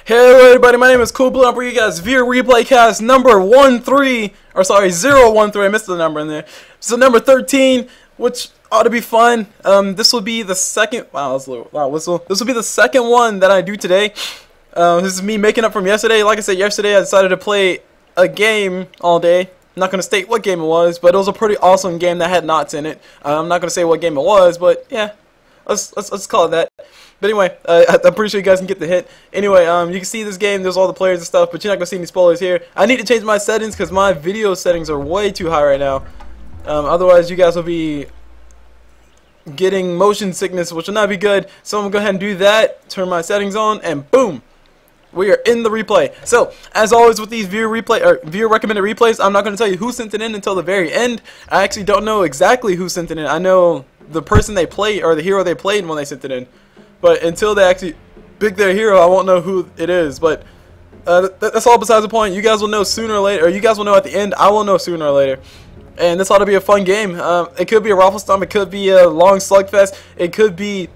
Hello everybody, my name is Cool Blue. I'm bringing you guys Via Replay Cast number 013. I missed the number in there. So number 13, which ought to be fun. This will be the second. Wow, that's a little loud whistle. This will be the second one that I do today. This is me making up from yesterday. Like I said, yesterday I decided to play a game all day. I'm not going to state what game it was, but it was a pretty awesome game that had knots in it. I'm not going to say what game it was, but yeah, let's call it that. But anyway, I'm pretty sure you guys can get the hit. Anyway, you can see this game, there's all the players and stuff, but you're not going to see any spoilers here. I need to change my settings because my video settings are way too high right now. Otherwise, you guys will be getting motion sickness, which will not be good. So I'm going to go ahead and do that, turn my settings on, and boom! We are in the replay. So, as always with these viewer recommended replays, I'm not going to tell you who sent it in until the very end. I actually don't know exactly who sent it in. I know the person they played, or the hero they played when they sent it in. But until they actually pick their hero, I won't know who it is. But that's all besides the point. You guys will know sooner or later, or you guys will know at the end. I will know sooner or later. And this ought to be a fun game. It could be a raffle stomp. It could be a long slugfest. It could be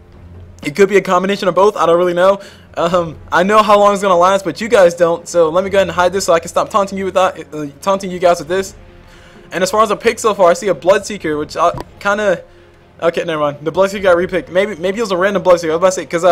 a combination of both. I don't really know. I know how long it's gonna last, but you guys don't. So let me go ahead and hide this so I can stop taunting you taunting you guys with this. And as far as a pick so far, I see a Bloodseeker, which I kind of. Okay, never mind. The Bloodseeker got repicked. Maybe it was a random Bloodseeker. I was about to say, because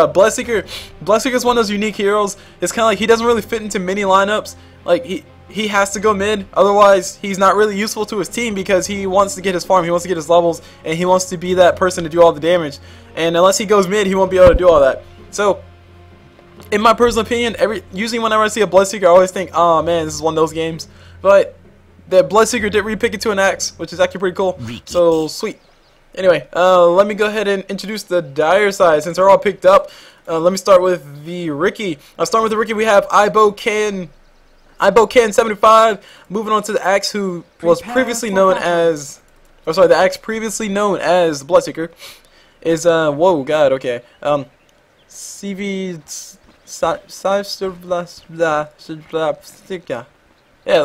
Bloodseeker is one of those unique heroes. It's kind of like he doesn't really fit into many lineups. Like he has to go mid, otherwise he's not really useful to his team because he wants to get his farm, he wants to get his levels, and he wants to be that person to do all the damage. And unless he goes mid, he won't be able to do all that. So, in my personal opinion, usually whenever I see a Bloodseeker, I always think, oh man, this is one of those games. But the Bloodseeker did repick it to an axe, which is actually pretty cool. So sweet. Anyway, let me go ahead and introduce the dire side since they're all picked up. Let me start with the Ricky. I'll start with the Ricky. We have Ibocan 75. Moving on to the Axe, who was previously known as, the Axe previously known as Bloodseeker is whoa god, okay. Yeah,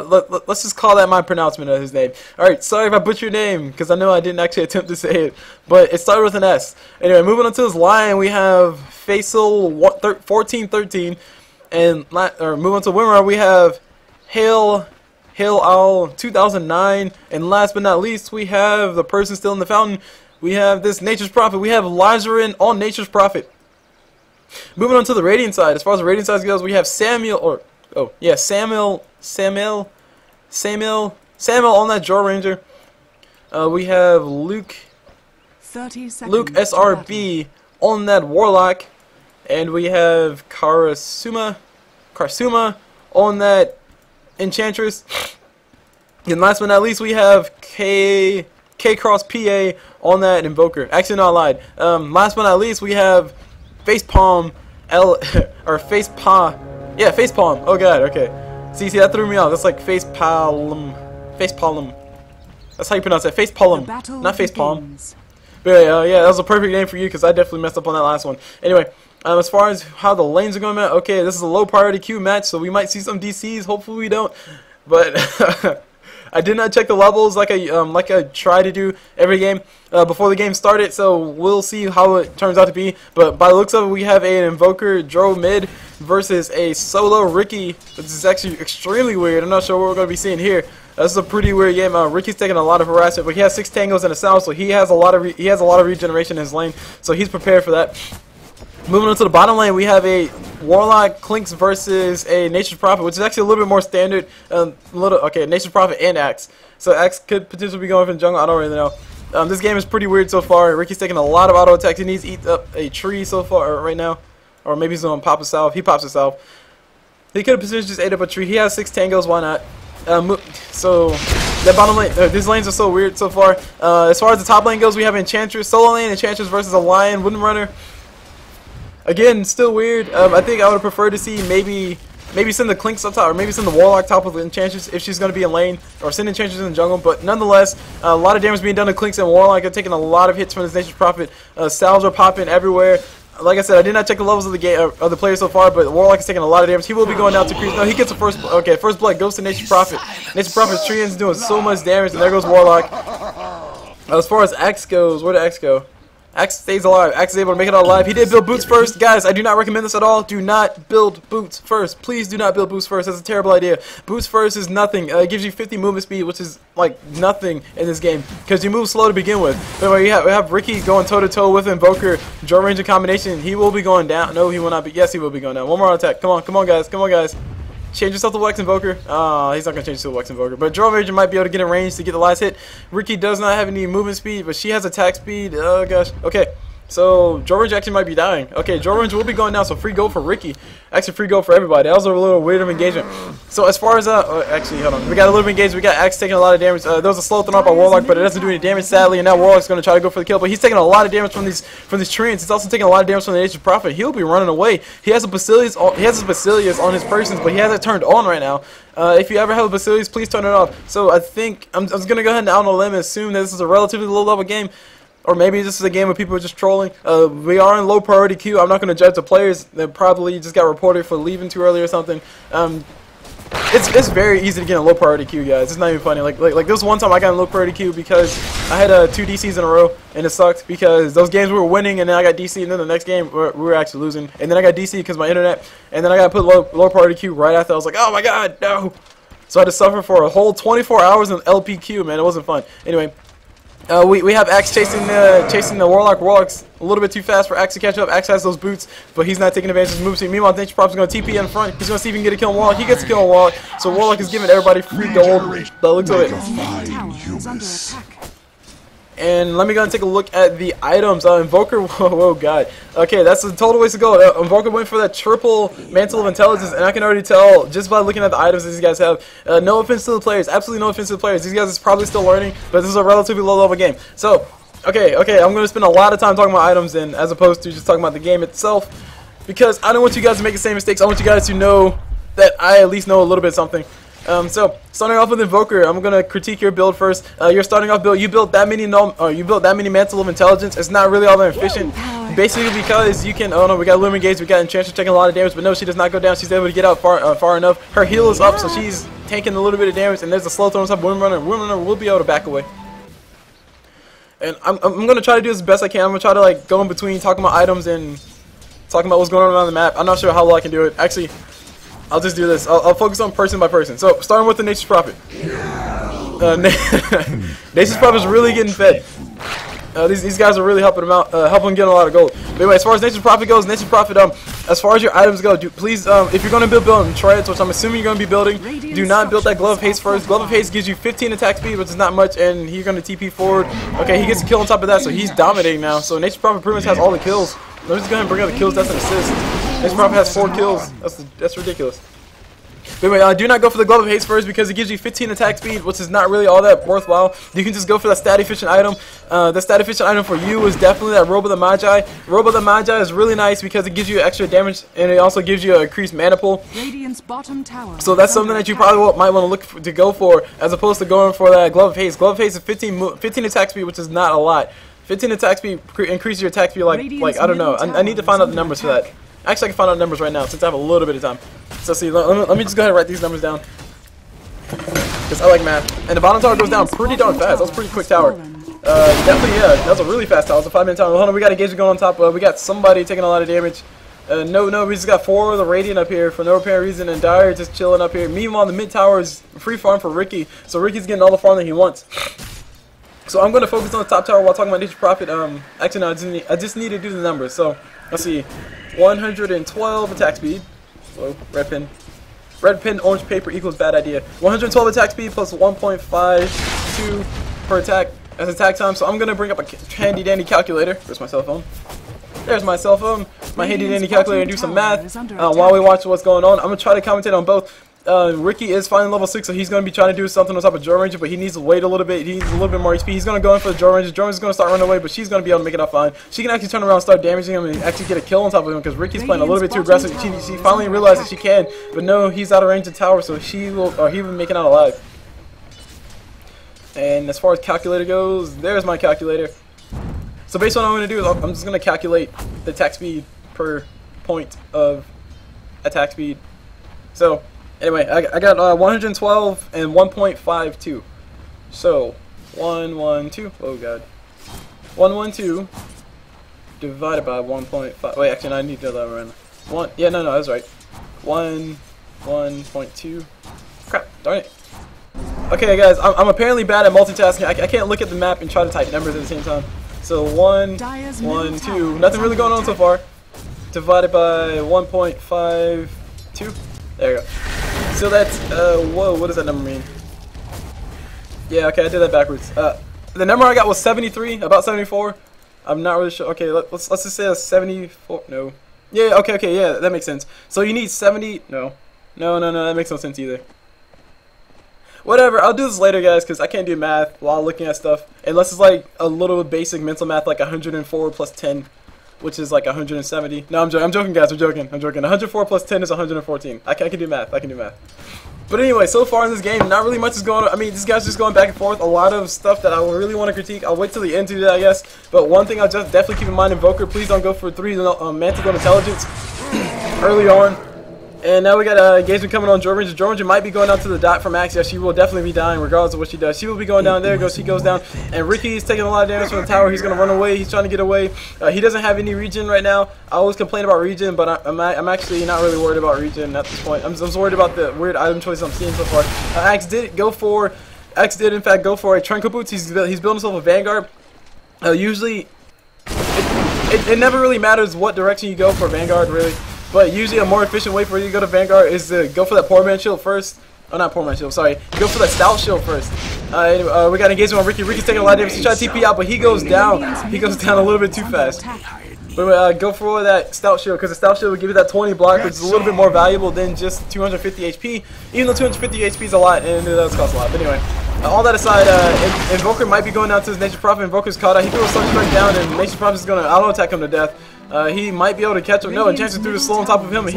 let's just call that my pronouncement of his name. Alright, sorry if I butchered your name, because I know I didn't actually attempt to say it, but it started with an S. Anyway, moving on to his lion, we have Faisal 1413, and moving on to Wimmer, we have Hail Owl 2009, and last but not least, we have the person still in the fountain. We have this Nature's Prophet. We have Lizarin on Nature's Prophet. Moving on to the Radiant side, as far as the Radiant side goes, we have Samuel on that Jaw Ranger. We have Luke SRB on that Warlock, and we have Karsuma on that Enchantress. And last but not least, we have K Cross PA on that Invoker. Actually, no, I lied. Last but not least, we have Facepalm Facepalm. Yeah, Facepalm. Oh god, okay. See, that threw me off. That's like Facepalm. That's how you pronounce it. Facepalm, not Facepalm. But yeah, that was a perfect name for you because I definitely messed up on that last one. Anyway, as far as how the lanes are going, okay, this is a low priority queue match, so we might see some DCs. Hopefully we don't. But I did not check the levels like I try to do every game before the game started, so we'll see how it turns out to be. But by the looks of it, we have an Invoker Dro mid versus a solo Ricky. This is actually extremely weird. I'm not sure what we're going to be seeing here. This is a pretty weird game. Ricky's taking a lot of harassment, but he has 6 tangos and a sound, so he has a lot of regeneration in his lane, so he's prepared for that. Moving on to the bottom lane, we have a Warlock Clinks versus a Nature's Prophet, which is actually a little bit more standard. Okay, Nature's Prophet and Axe. So Axe could potentially be going for the jungle. I don't really know. This game is pretty weird so far. Ricky's taking a lot of auto attacks. He needs to eat up a tree so far right now, or maybe he's gonna pop himself. He pops himself. He could have potentially just ate up a tree. He has 6 tangos. Why not? So that bottom lane, these lanes are so weird so far. As far as the top lane goes, we have Enchantress, solo lane, Enchantress versus a Lion, Wooden Runner. Again, still weird. I think I would have preferred to see maybe send the Clinks up top, or maybe send the Warlock top with the Enchantress if she's going to be in lane, or send Enchantress in the jungle. But nonetheless, a lot of damage being done to Clinks and Warlock. They're taking a lot of hits from this Nature's Prophet. Salves are popping everywhere. Like I said, I did not check the levels of the game of the players so far, but Warlock is taking a lot of damage. He will be going down to crease. No, he gets the first. Okay, first blood goes to Nature's Prophet. Nature's Prophet's tree is doing so much damage, and there goes Warlock. As far as Axe goes, where did Axe go? Axe stays alive. Axe is able to make it out alive. He did build boots first. Guys, I do not recommend this at all. Do not build boots first. Please do not build boots first. That's a terrible idea. Boots first is nothing. It gives you 50 movement speed, which is like nothing in this game because you move slow to begin with. But anyway, we have Ricky going toe-to-toe with Invoker. Draw Ranger combination. He will be going down. No, he will not be. Yes, he will be going down. One more attack. Come on, guys. Come on, guys. Change yourself to Wax Invoker. He's not going to change to Wax Invoker. But Draw Ranger might be able to get in range to get the last hit. Ricky does not have any movement speed, but she has attack speed. Oh, gosh. Okay. So, Draw Ranger actually might be dying. Okay, Draw Ranger will be going down, so free gold for Ricky. Actually, free gold for everybody. That was a little weird of engagement. So, as far as, actually, hold on. We got a little bit engaged. We got Axe taking a lot of damage. There was a slow thrown out by Warlock, but it doesn't do any damage, sadly. And now Warlock's going to try to go for the kill. But he's taking a lot of damage from these treants. He's also taking a lot of damage from the Nature's Prophet. He'll be running away. He has a Basilius on his persons, but he has it turned on right now. If you ever have a Basilius, please turn it off. So, I think I'm just going to go ahead and out on a limb and assume that this is a relatively low-level game. Or maybe this is a game where people are just trolling. We are in low priority queue. I'm not going to judge the players. They probably just got reported for leaving too early or something. It's very easy to get in low priority queue, guys. It's not even funny. Like this one time I got in low priority queue because I had 2 DCs in a row, and it sucked because those games we were winning, and then I got DC, and then the next game we were actually losing, and then I got DC because my internet, and then I got put low priority queue right after. I was like, oh my god, no! So I had to suffer for a whole 24 hours in LPQ, man. It wasn't fun. Anyway. We have Axe chasing the Warlock. Warlock's a little bit too fast for Axe to catch up. Axe has those boots, but he's not taking advantage of his move speed. Meanwhile, Nature's Prophet's going to TP in front. He's going to see if he can get a kill on Warlock. He gets a kill on Warlock, so Warlock is giving everybody free gold. That looks of it. And let me go and take a look at the items. Invoker, whoa, god. Okay, that's a total waste of gold. Invoker went for that triple Mantle of Intelligence, and I can already tell just by looking at the items that these guys have. No offense to the players, absolutely no offense to the players. These guys are probably still learning, but this is a relatively low-level game. So, okay, I'm going to spend a lot of time talking about items then, as opposed to just talking about the game itself, because I don't want you guys to make the same mistakes. I want you guys to know that I at least know a little bit something. So starting off with Invoker, I'm gonna critique your build first. Your starting off build, you built that many Mantle of Intelligence. It's not really all that efficient, basically because you can. Oh no, we got Lumen Gates, we got Enchantress taking a lot of damage, but no, she does not go down. She's able to get out far enough. Her heal is up, so she's taking a little bit of damage. And there's a slow throw on top of Wind Runner. Wind Runner will be able to back away. And I'm gonna try to do this as best I can. I'm gonna try to like go in between talking about items and talking about what's going on around the map. I'm not sure how well I can do it. Actually, I'll just do this. I'll focus on person by person. So, starting with the Nature's Prophet. Nature's Prophet is really getting fed. These guys are really helping him out, helping him get a lot of gold. But anyway, as far as Nature's Prophet goes, Nature's Prophet, as far as your items go, please, if you're going to build treads, which I'm assuming you're going to be building, do not build that Glove of Haste first. Glove of Haste gives you 15 attack speed, which is not much, and he's going to TP forward. Okay, he gets a kill on top of that, so he's dominating now. So Nature's Prophet pretty much has all the kills. Let me just go ahead and bring out the kills. That's an assist. Nature's Prophet has 4 kills. That's ridiculous. But anyway, do not go for the Glove of Haste first because it gives you 15 attack speed, which is not really all that worthwhile. You can just go for that stat efficient item. The stat efficient item for you is definitely that Robe of the Magi. Robe of the Magi is really nice because it gives you extra damage and it also gives you an increased mana pool. So that's something that you probably might want to look to go for as opposed to going for that Glove of Haste. Glove of Haste is 15 attack speed, which is not a lot. 15 attack speed increases your attack speed like I don't know. I need to find out the numbers for that. Actually, I can find out numbers right now since I have a little bit of time. So see, let me just go ahead and write these numbers down. Because I like math. And the bottom tower goes down pretty darn fast. That was a pretty quick tower. Definitely, yeah, that was a really fast tower. It was a 5-minute tower. Hold on, we got a gauge going on top. We got somebody taking a lot of damage. No, we just got 4 of the Radiant up here for no apparent reason, and Dire just chilling up here. Meanwhile, the mid tower is free farm for Ricky. So Ricky's getting all the farm that he wants. So I'm going to focus on the top tower while talking about Nature's Prophet. Actually, no, I just need to do the numbers. So, let's see. 112 attack speed. Whoa, red pin. Red pin, orange paper equals bad idea. 112 attack speed plus 1.52 per attack as attack time. So I'm going to bring up a handy dandy calculator. Where's my cell phone? There's my cell phone. My handy dandy calculator and do some math while we watch what's going on. I'm going to try to commentate on both. Ricky is finally level 6, so he's going to be trying to do something on top of Draw Ranger, but he needs to wait a little bit. He needs a little bit more HP. He's going to go in for the Draw Ranger. Draw Ranger's going to start running away, but she's going to be able to make it out fine. She can actually turn around and start damaging him and actually get a kill on top of him because Ricky's playing a little bit too aggressive. She finally realized that she can, but no, he's out of range of the tower, so he will make it out alive. And as far as calculator goes, there's my calculator. So based on what I'm going to do is I'm just going to calculate the attack speed per point of attack speed. So anyway, I got 112 and 1.52. So 112. Oh god. 112 divided by 1.5. Wait, actually, no, I need to do that around. 1. Yeah, no, that's right. 1.2. Crap, darn it. Okay, guys, I'm apparently bad at multitasking. I can't look at the map and try to type numbers at the same time. So 1, 1, 2. Nothing really going on so far. Divided by 1.52. There you go. So that's whoa, what does that number mean? Yeah, okay, I did that backwards. The number I got was 73, about 74. I'm not really sure. Okay, let's just say that's 74. No. Yeah, okay, yeah, that makes sense. So you need 70. No, that makes no sense either. Whatever, I'll do this later, guys, because I can't do math while looking at stuff. Unless it's like a little basic mental math, like 104 plus 10, which is like 170. No, I'm joking, guys. I'm joking. 104 plus 10 is 114. I can do math. But anyway, so far in this game, not really much is going on. I mean, this guy's just going back and forth. A lot of stuff that I really want to critique. I'll wait till the end to do that, I guess. But one thing I'll just definitely keep in mind, Invoker, please don't go for 3 Manticore Intelligence early on. And now we got engagement coming on Jordan. Jordan might be going down to the dot from Axe. Yeah, she will definitely be dying regardless of what she does. She will be going down. There goes. She goes down. And Ricky is taking a lot of damage from the tower. He's going to run away. He's trying to get away. He doesn't have any regen right now. I always complain about regen, but I'm actually not really worried about regen at this point. I'm just worried about the weird item choices I'm seeing so far. Axe did in fact go for a Tranquil Boots. He's building himself a Vanguard. Usually, it never really matters what direction you go for Vanguard, really. But usually a more efficient way for you to go to Vanguard is to go for that Poor Man Shield first. Oh, not Poor Man Shield, sorry. Go for that Stout Shield first. We got engagement on Ricky. Ricky's taking a lot of damage. He's trying to TP out, but he goes down. He goes down a little bit too fast. But go for that Stout Shield, because the Stout Shield will give you that 20 block, which is a little bit more valuable than just 250 HP. Even though 250 HP is a lot, and it does cost a lot. But anyway, all that aside, Invoker might be going down to his Nature Prophet. Invoker's caught out. He throws Sun Strike down, and Nature Prophet is going to auto-attack him to death. He might be able to catch him. No, Enchantress threw the slow on top of him, and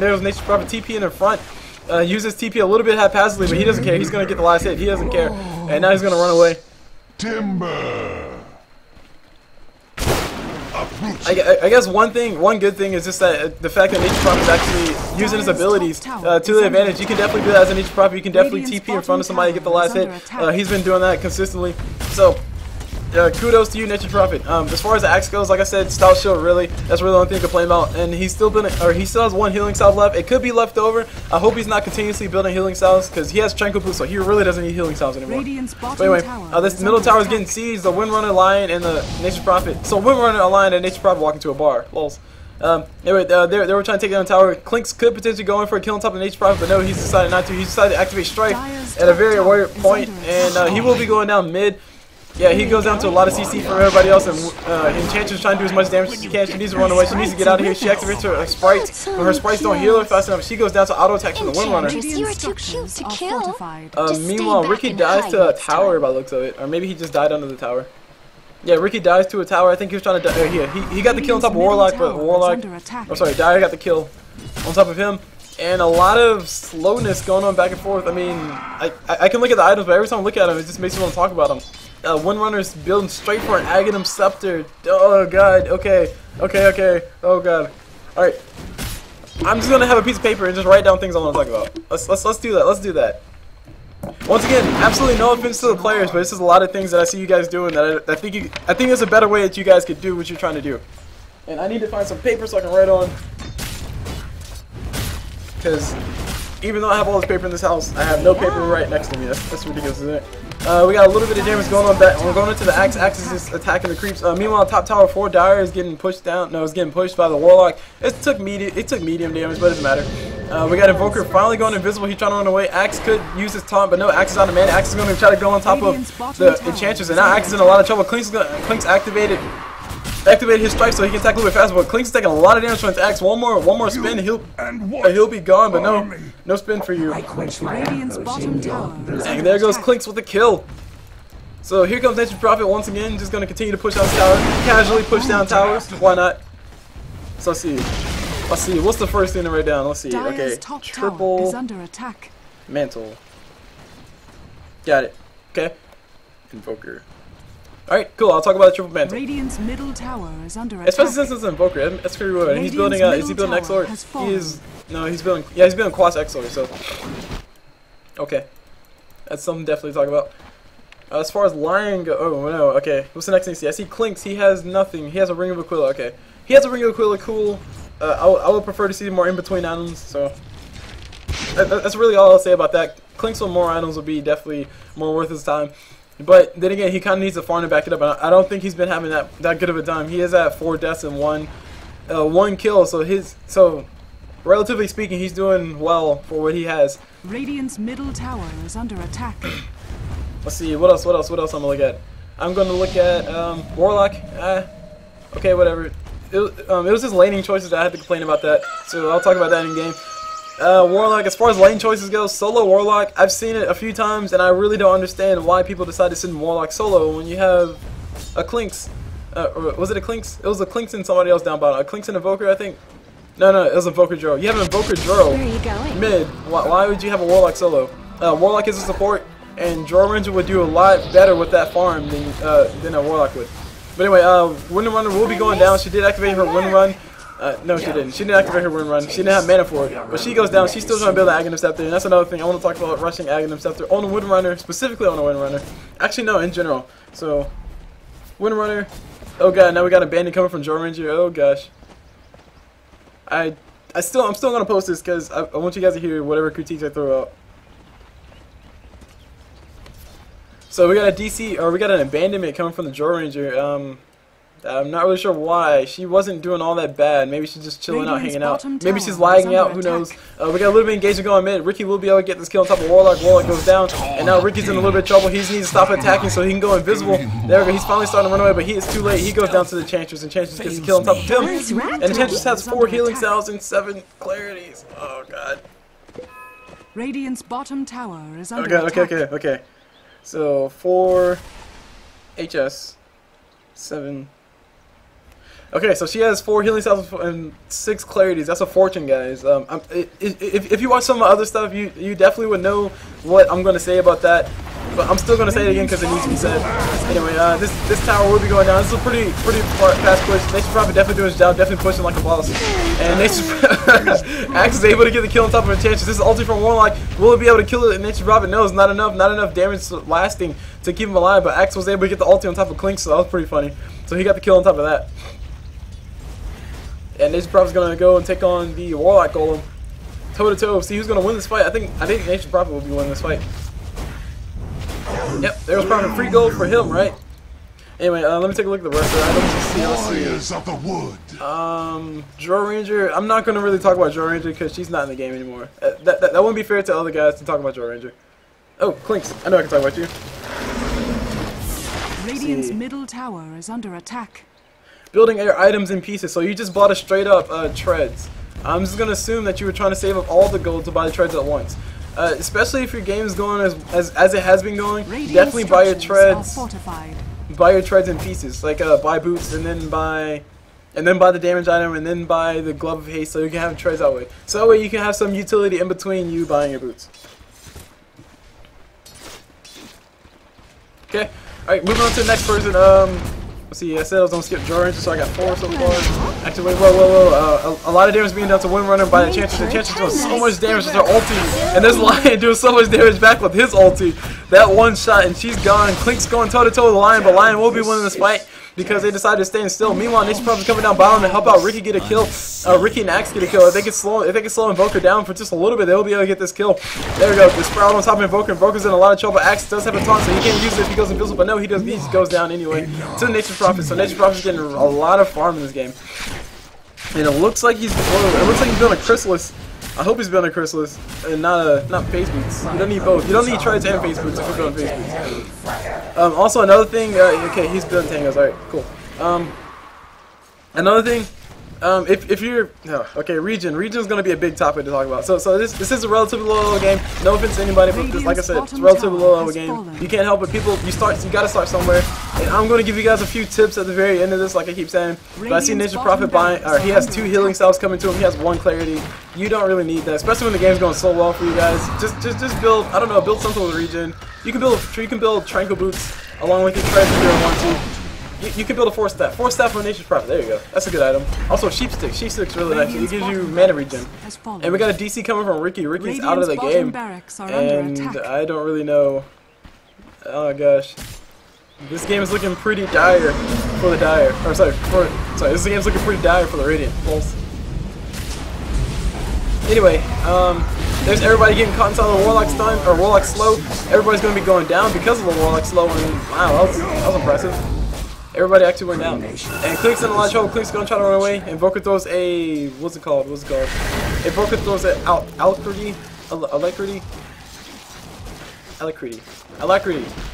there's Nature Prophet TP in the front. Uses TP a little bit haphazardly, but he doesn't care. He's going to get the last hit. He doesn't care. And now he's going to run away. Timber. I guess one good thing is just that the fact that Nature Prophet is actually using his abilities to the advantage. You can definitely do that as a Nature Prophet. You can definitely TP in front of somebody to get the last hit. He's been doing that consistently. So, kudos to you, Nature Prophet. As far as the axe goes, like I said, Stout Shield, really, that's really the only thing to complain about. And he still has 1 healing salve left. It could be left over. I hope he's not continuously building healing salves, because he has Tranquil Boost, so he really doesn't need healing salves anymore. But anyway, this middle tower is getting sieged. The Windrunner Lion and the Nature Prophet. So Windrunner Lion and Nature Prophet walk into a bar. Lols. Anyway, they were trying to take down the tower. Clinks could potentially go in for a kill on top of Nature Prophet, but no, he's decided not to. He decided to activate Strike at a very weird point, and he will be going down mid. Yeah, he goes down to a lot of CC from everybody else, and Enchantress trying to do as much damage as she can. She needs to run away. She needs to get out of here. She activates her sprites, but her sprites don't heal her fast enough. She goes down to auto attack from the Windrunner. You are too cute to kill. Meanwhile, Ricky dies to a tower by the looks of it, or maybe he just died under the tower. Yeah, Ricky dies to a tower. I think he was trying to die. He got the kill on top of Warlock, but Dyer got the kill on top of him. And a lot of slowness going on back and forth. I mean, I can look at the items, but every time I look at them, it just makes me want to talk about them. Windrunner's building straight for an Aghanim Scepter. Oh god, okay. Oh god. Alright. I'm just gonna have a piece of paper and just write down things I want to talk about. Let's do that. Once again, absolutely no offense to the players, but this is a lot of things that I see you guys doing that I think there's a better way that you guys could do what you're trying to do. And I need to find some paper so I can write on. Because even though I have all this paper in this house, I have no paper right next to me. That's ridiculous, isn't it? We got a little bit of damage going on back. We're going into the axe. Axe is just attacking the creeps. Meanwhile, top tower 4 Dyer is getting pushed down. No, it's getting pushed by the Warlock. It took medium damage, but it doesn't matter. We got Invoker finally going invisible. He's trying to run away. Axe could use his taunt, but no, Axe is out of mana. Axe is going to try to go on top of the Enchantress, and now Axe is in a lot of trouble. Clinks activated his strike so he can attack a little bit faster, but Clink's taking a lot of damage from his axe. One more spin, he'll be gone, but no spin for you. And there goes Clinks with the kill. So here comes Nature Prophet once again, just going to continue to push down towers, casually push down towers. Why not? So let's see, what's the first thing to write down? Let's see. Okay, triple mantle. Got it. Okay, Invoker. Alright, cool. I'll talk about the triple mantle. Radiant's middle tower is under attack. Especially since it's an Invoker. That's pretty weird. And he's building is he building XOR? He's building Quas XOR, so okay. That's something definitely to talk about. As far as Lion go, oh no, okay. What's the next thing you see? I see Clinks. He has nothing. He has a Ring of Aquila. Okay, he has a Ring of Aquila. Cool. I would prefer to see more in between items. So that's really all I'll say about that. Clinks with more items would be definitely more worth his time. But then again, he kind of needs a farm to back it up. And I don't think he's been having that good of a time. He is at 4 deaths and one kill. So relatively speaking, he's doing well for what he has. Radiant's middle tower is under attack. Let's see, what else I'm gonna look at? I'm gonna look at Warlock. Okay, whatever. It was just laning choices that I had to complain about that, so I'll talk about that in game. Warlock, as far as lane choices go, solo Warlock, I've seen it a few times, and I really don't understand why people decide to send Warlock solo when you have a Clinks. Was it a Clinks? It was a Clinks and somebody else down bottom. A Clinks and Invoker, I think. No, it was Invoker Joro. You have an Invoker Joro mid. Why would you have a Warlock solo? Warlock is a support. And Joro Ranger would do a lot better with that farm than a Warlock would. But anyway, Wind Runner will be going down. She did activate her Wind Run. No, she didn't. She didn't activate her Wind Run. She didn't have mana for it. But she goes down. She's still trying to build an Aghanim Scepter. And that's another thing. I want to talk about rushing Aghanim Scepter on the Wind Runner, specifically on the Wind Runner. Actually, no, in general. So, Wind Runner. Oh god, now we got a bandit coming from Joro Ranger. Oh gosh. I'm still gonna post this because I want you guys to hear whatever critiques I throw out. So we got a DC, or we got an abandonment coming from the Joro Ranger. I'm not really sure why. She wasn't doing all that bad. Maybe she's just chilling out, hanging out. Maybe she's lagging out. Who knows? We got a little bit of engagement going mid. Ricky will be able to get this kill on top of Warlock. Warlock goes down, and now Ricky's in a little bit of trouble. He needs to stop attacking so he can go invisible. There we go. He's finally starting to run away, but he is too late. He goes down to the Enchantress, and Enchantress gets the kill on top of him. And Enchantress has 4 healing cells and 7 clarities. Oh god. Radiant's bottom tower is under attack. Okay. So 4 HS 7. Okay, so she has 4 healing cells and 6 clarities. That's a fortune, guys. If you watch some of my other stuff, you definitely would know what I'm gonna say about that. But I'm still gonna say it again because it needs to be said. Anyway, this tower will be going down. This is a pretty fast push. Nature's Prophet definitely doing his job, definitely pushing like a boss. And Axe is able to get the kill on top of Enchantress. This is ulti from Warlock. Will it be able to kill it? And Nature's Prophet knows not enough damage lasting to keep him alive. But Axe was able to get the ulti on top of Clink, so that was pretty funny. So he got the kill on top of that. And Nature's Prophet's gonna go and take on the Warlock Golem, toe to toe. See who's gonna win this fight. I think Nature's Prophet will be winning this fight. Yep, there was probably free gold for him, right? Anyway, let me take a look at the rest of the items. Warriors of the Wood. Joro Ranger. I'm not gonna really talk about Joro Ranger because she's not in the game anymore. That wouldn't be fair to other guys to talk about Joro Ranger. Oh, Clinks. I know I can talk about you. Radiant's middle tower is under attack. Building air items in pieces. So you just bought a straight up treads. I'm just gonna assume that you were trying to save up all the gold to buy the treads at once. Especially if your game is going as it has been going. Definitely buy your treads. Buy your treads in pieces. Like buy boots and then buy the damage item and then buy the glove of haste so you can have treads that way. So that way you can have some utility in between you buying your boots. Okay. Alright, moving on to the next person. Let's see, I said I was gonna skip Joro Ranger, so I got 4 so far. Actually, wait, whoa. A lot of damage being done to Wind Runner by the Enchantress. The Enchantress doing so much damage with her ulti. And this Lion doing so much damage back with his ulti. That one shot, and she's gone. Clink's going toe to toe with the Lion, but Lion will be winning this fight because they decided to stand still. Meanwhile, Nature's Prophet's coming down bottom to help out Ricky get a kill. Ricky and Axe get a kill. If they can slow Invoker down for just a little bit, they'll be able to get this kill. There we go. The Sprout on top of Invoker. Invoker's in a lot of trouble. Axe does have a taunt, so he can't use it if he goes invisible. But no, he just goes down anyway to the Nature's Prophet. So Nature's Prophet's getting a lot of farm in this game. And it looks like he's building a Chrysalis. I hope he's building a Chrysalis and not face boots. You don't need both. You don't need treads and face boots if you're building face boots. Also another thing. Okay, he's building tangos. All right, cool. Another thing. If you're okay, region's gonna be a big topic to talk about. So this is a relatively low game. No offense to anybody, but this, like I said, it's a relatively low game. You can't help it. People, you gotta start somewhere. And I'm gonna give you guys a few tips at the very end of this, like I keep saying. But I see Nature's Prophet buying, or he has 2 healing cells coming to him. He has 1 clarity. You don't really need that, especially when the game's going so well for you guys. Just build. I don't know, build something with regen. You can build Tranquil boots along with your treads if you want to. You can build a 4-staff. 4-staff for Nature's Prophet. There you go. That's a good item. Also, Sheep Stick. Sheep Stick's really nice. It gives you mana regen. And we got a DC coming from Ricky. Ricky's out of the game. And I don't really know. Oh gosh. This game is looking pretty dire for the Dire. Or sorry, this game's looking pretty dire for the Radiant. Pulse. Anyway, there's everybody getting caught inside the Warlock stun or Warlock slow. Everybody's gonna be going down because of the Warlock slow, and wow, that was impressive. Everybody actually went down. And Clink's in a lot of trouble. Clink's gonna try to run away. Invoker throws a what's it called? Invoker throws an Alacrity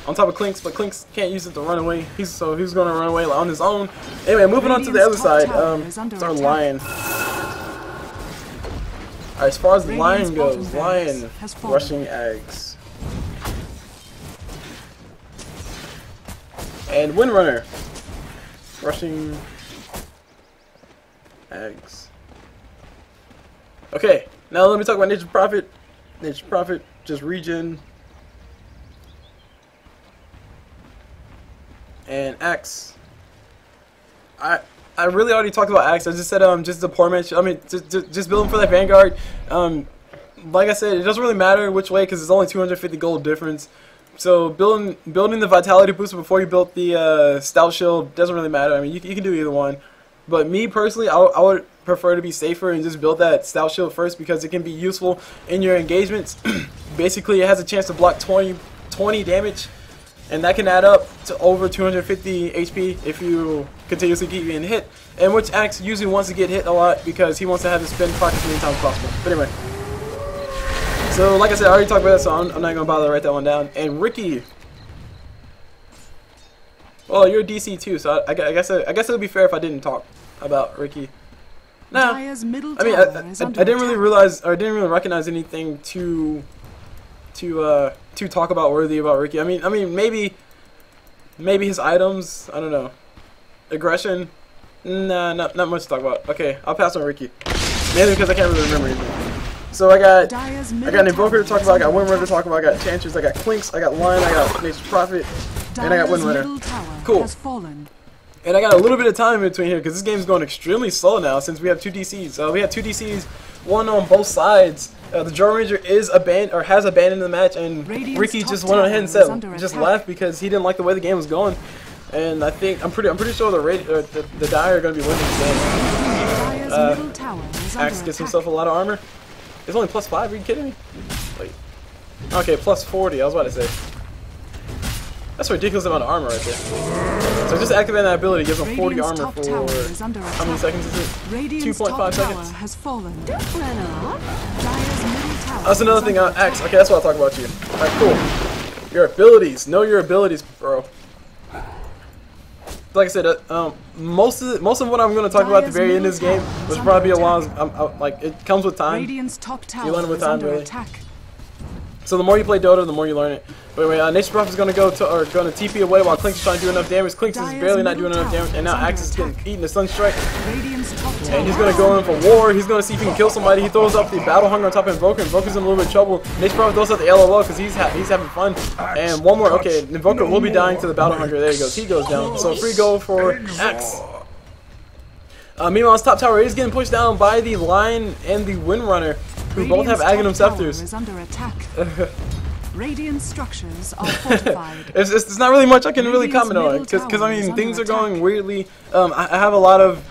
on top of Clinks, but Clinks can't use it to run away. He's gonna run away on his own. Anyway, moving on to the other side. It's our Lion. Alright, as far as the Lion goes, Lion rushing eggs. And Windrunner rushing eggs. Okay, now let me talk about Nature's Prophet. Nature's Prophet just regen. And Axe. I really already talked about Axe. I just said just deployment. I mean just building for that Vanguard. Like I said, it doesn't really matter which way because it's only 250 gold difference. So building the Vitality booster before you built the Stout Shield doesn't really matter. I mean you can do either one. But me personally, I would prefer to be safer and just build that Stout Shield first because it can be useful in your engagements. Basically, it has a chance to block 20 damage. And that can add up to over 250 HP if you continuously keep getting hit. And which Axe usually wants to get hit a lot because he wants to have his spin proc as many times as possible. But anyway. So like I said, I already talked about that, so I'm not going to bother to write that one down. And Ricky. Well, you're a DC too, so I guess it would be fair if I didn't talk about Ricky. Nah. I mean, I didn't really realize, or I didn't really recognize anything to talk about worthy about Ricky. I mean maybe his items, I don't know. Aggression, nah, not much to talk about. Okay, I'll pass on Ricky. Mainly because I can't really remember anything. So I got an Invoker to talk about, I got Windrunner to talk about, I got Enchantress, I got Clinks, I got Lion, I got Nature's Prophet, and I got Windrunner. Cool. And I got a little bit of time in between here because this game is going extremely slow now since we have 2 DCs. We have 2 DCs, one on both sides. The Drone Ranger is has abandoned the match, and Ricky just went ahead and just left because he didn't like the way the game was going. And I'm pretty sure the Dire are going to be winning this game. Axe gets himself a lot of armor. It's only +5. Are you kidding me? Wait. Okay, +40. I was about to say. That's a ridiculous amount of armor right there. So just activating that ability gives him 40 armor for how many seconds is it? 2.5 seconds. That's another thing on Axe. Okay, that's what I'll talk about you. Alright, cool. Your abilities. Know your abilities, bro. Like I said, most of what I'm going to talk about at the very end of this game, which will probably be a while, like, it comes with time. You learn it with time, really. So the more you play Dota, the more you learn it. But anyway, Nature's Prophet is going to go TP away while Clinks is trying to do enough damage. Clinks is barely not doing enough damage, and now Axe is getting eaten the Sunstrike. And he's going to go in for war. He's going to see if he can kill somebody. He throws up the Battle Hunger on top of Invoker. Invoker's in a little bit of trouble. Nature's Prophet throws out the LOL because he's having fun. And one more. Okay, Invoker will be dying to the Battle Hunger. There he goes. He goes down. So free goal for Axe. Meanwhile, his top tower is getting pushed down by the Lion and the Windrunner, who both have Aghanim Scepters. Radiant structures are fortified. It's not really much I can really comment on because I mean things are going weirdly. I have a lot of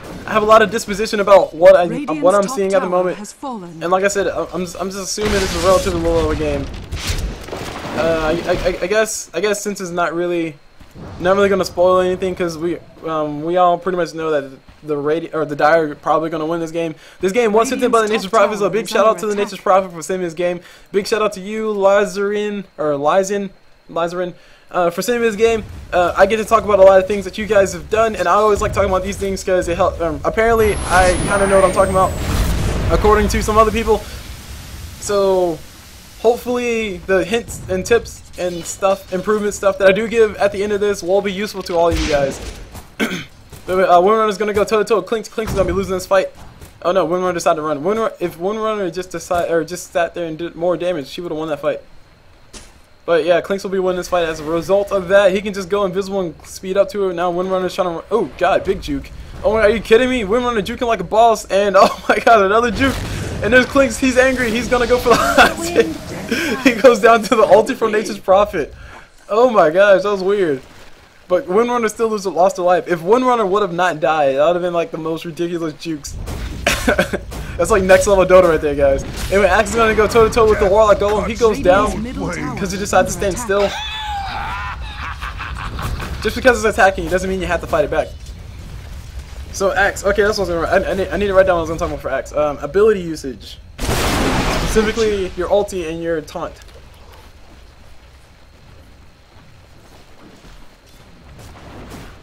disposition about what I'm seeing at the moment, and like I said, I'm just assuming it's a relatively low level game. I guess since it's not really going to spoil anything because we all pretty much know that the Dire are probably going to win this game. This game was hit by the Nature's Prophet, so a big shout out to the Nature's Prophet for sending this game. Big shout out to you, Lyzarin, for sending this game. I get to talk about a lot of things that you guys have done, and I always like talking about these things because it helps. Apparently, I kind of know what I'm talking about, according to some other people. So hopefully the hints and tips and improvement stuff that I do give at the end of this will be useful to all of you guys. Windrunner is gonna go toe to toe. Clinks is gonna be losing this fight. Oh no, Windrunner decided to run. If Windrunner just sat there and did more damage, she would have won that fight. But yeah, Clinks will be winning this fight as a result of that. He can just go invisible and speed up to her. Now Windrunner's trying to run. Oh god, big juke. Oh my god, are you kidding me? Windrunner juking like a boss, and oh my god, another juke. And there's Clinks. He's angry. He's gonna go for the last hit. He goes down to the ulti from Nature's Prophet. Oh my gosh, that was weird. But Windrunner still lost her life. If Windrunner would have not died, that would have been like the most ridiculous jukes. That's like next level Dota right there, guys. Anyway, Axe is going to go toe to toe with the Warlock Golem. He goes down because he decided to stand still. Just because it's attacking you doesn't mean you have to fight it back. So Axe, okay, that's what I was going to I need to write down what I was going to talk about for Axe. Ability usage. Specifically your ulti and your taunt.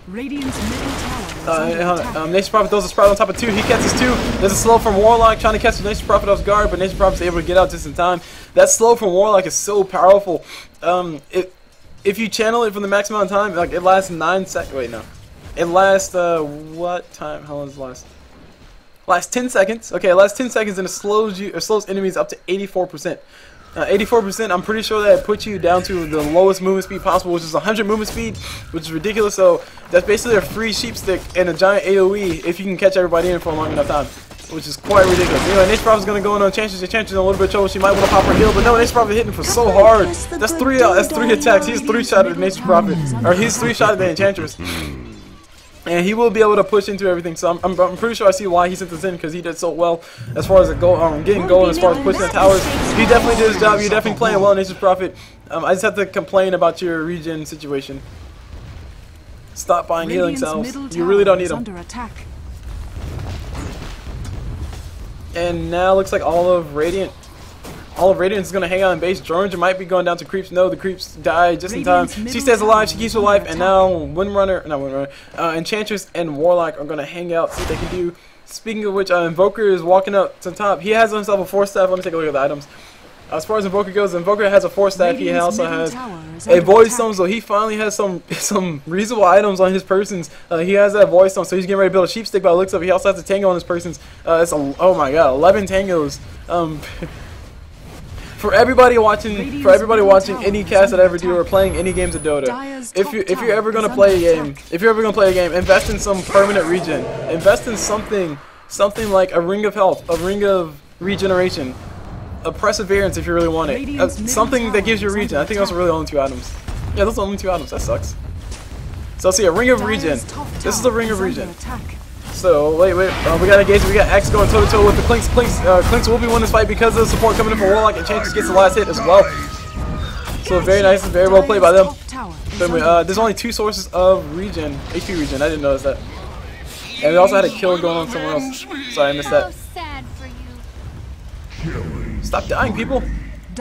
Radiant's middle tower is under attack. Nature's Prophet throws a Sprout on top of 2. He catches 2. There's a slow from Warlock trying to catch Nature's Prophet off guard, but Nature's Prophet's able to get out just in time. That slow from Warlock is so powerful. If you channel it for the maximum amount of time, like it lasts 9 seconds. Wait, no. It lasts, what time? How long does it last? Lasts 10 seconds. Okay, it lasts 10 seconds and it slows enemies up to 84%. 84%, I'm pretty sure that puts you down to the lowest movement speed possible, which is 100 movement speed, which is ridiculous. So that's basically a free sheep stick and a giant AoE if you can catch everybody in for a long enough time, which is quite ridiculous. Anyway, Nature's Prophet's going to go in on Enchantress. Enchantress in a little bit of trouble. She might want to pop her heal, but no, Nature's Prophet hitting for so hard. That's three attacks. He's 3-shot at Nature's Prophet, or he's 3-shot at the Enchantress. And he will be able to push into everything, so I'm pretty sure I see why he sent this in, because he did so well as far as getting gold, as far as pushing the towers. He definitely did his job. You're definitely playing well, Nature's Prophet. I just have to complain about your regen situation. Stop buying healing cells. You really don't need them. And now looks like all of Radiant is going to hang out in base. Jordan might be going down to creeps. No, the creeps die just in time. She stays alive. She keeps her life. And now Enchantress and Warlock are going to hang out, see what they can do. Speaking of which, Invoker is walking up to the top. He has himself a 4-staff. Let me take a look at the items. As far as Invoker goes, Invoker has a 4-staff. He also has a Void Stone, so he finally has some reasonable items on his persons. He has that Void Stone, so he's getting ready to build a sheep stick by the looks of it. He also has a Tango on his persons. Oh my god, 11 Tangos. For everybody watching any cast that I ever do or playing any games of Dota, if you're ever gonna play a game, invest in some permanent regen. Invest in something like a Ring of Health, a Ring of Regeneration, a Perseverance if you really want it, something that gives you regen. I think those are really the only 2 items. Yeah, those are the only 2 items. That sucks. So see, a Ring of Regen. This is a Ring of Regen. So wait, we got engaged. We got Axe going toe to toe with the Clinks. Clinks will be winning this fight because of the support coming in for Warlock, and Enchantress gets the last hit as well. So very nice and very well played by them. But, there's only 2 sources of regen, HP regen. I didn't notice that. And we also had a kill going on somewhere else. Sorry, I missed that. Stop dying, people.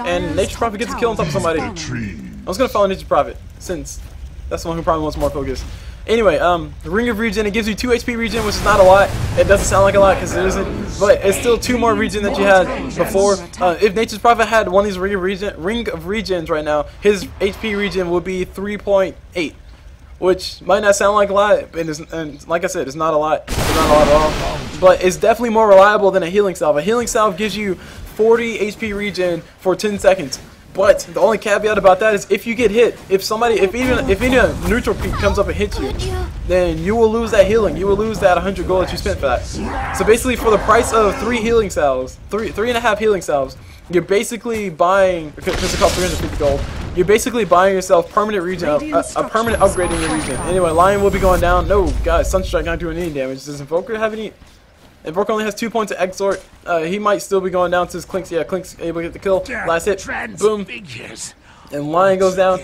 And Nature's Prophet gets a kill on top of somebody. I was gonna follow Nature's Prophet since that's the one who probably wants more focus. Anyway, the Ring of Regen, it gives you 2 HP regen, which is not a lot. It doesn't sound like a lot because it isn't, but it's still 2 more regen that you had before. If Nature's Prophet had one of these Ring of Regens right now, his HP regen would be 3.8, which might not sound like a lot, and like I said, it's not a lot. It's not a lot at all. But it's definitely more reliable than a healing salve. A healing salve gives you 40 HP regen for 10 seconds. But the only caveat about that is if you get hit, if even a neutral creep comes up and hits you, then you will lose that healing. You will lose that 100 gold that you spent for that. So basically, for the price of 3 healing salves, 3.5 healing salves, you're basically buying, because it costs 350 gold, you're basically buying yourself permanent regen, a permanent upgrade in your regen. Anyway, Lion will be going down. No, guys, Sunstrike not doing any damage. Does Invoker have any? Invoker only has 2 points of Exort. He might still be going down to his Clinks. Yeah, Clinks able to get the kill. Last hit. Boom. And Lion goes down.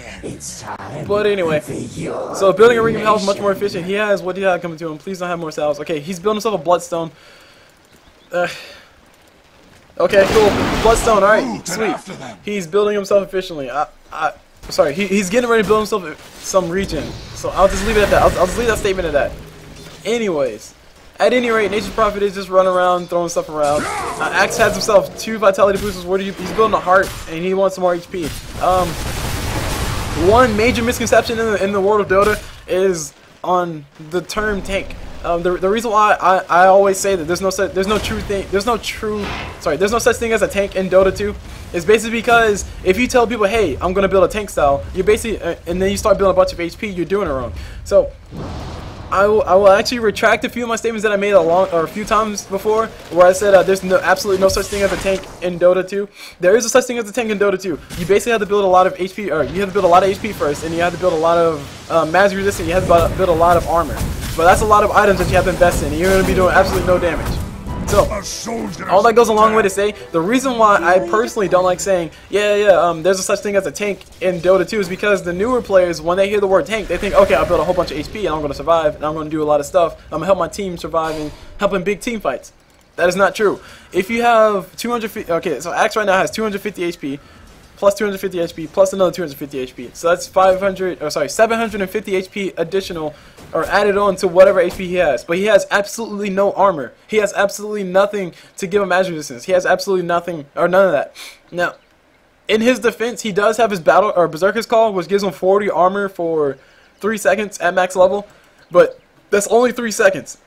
But anyway, so building a Ring of Health is much more efficient. He has what he had coming to him. Please don't have more salves. Okay, he's building himself a Bloodstone. Okay, cool. Bloodstone. All right, sweet. He's building himself efficiently. Sorry, he's getting ready to build himself some regen. So I'll just leave it at that. I'll just leave that statement at that. Anyways. At any rate, Nature's Prophet is just running around, throwing stuff around. Axe has himself 2 vitality boosters. He's building a heart, and he wants some more HP. One major misconception in the world of Dota is on the term tank. The reason why I always say that there's no such thing as a tank in Dota 2 is basically because if you tell people, hey, I'm gonna build a tank style, you're basically and then you start building a bunch of HP, you're doing it wrong. So I will actually retract a few of my statements that I made a few times before, where I said there's absolutely no such thing as a tank in Dota 2. There is a such thing as a tank in Dota 2. You basically have to build a lot of HP, or you have to build a lot of HP first, and you have to build a lot of magic resistance. You have to build a lot of armor. But that's a lot of items that you have to invest in, and you're going to be doing absolutely no damage. So, all that goes a long way to say, the reason why I personally don't like saying, there's a such thing as a tank in Dota 2 is because the newer players, when they hear the word tank, they think, okay, I'll build a whole bunch of HP and I'm going to survive, and I'm going to do a lot of stuff. I'm going to help my team survive and help in big team fights. That is not true. If you have 250, okay, so Axe right now has 250 HP, plus 250 HP, plus another 250 HP. So that's 750 HP additional, or added on to whatever HP he has. But he has absolutely no armor. He has absolutely nothing to give him magic resistance. He has absolutely nothing, or none of that. Now, in his defense, he does have his battle, or Berserker's Call, which gives him 40 armor for 3 seconds at max level. But that's only 3 seconds.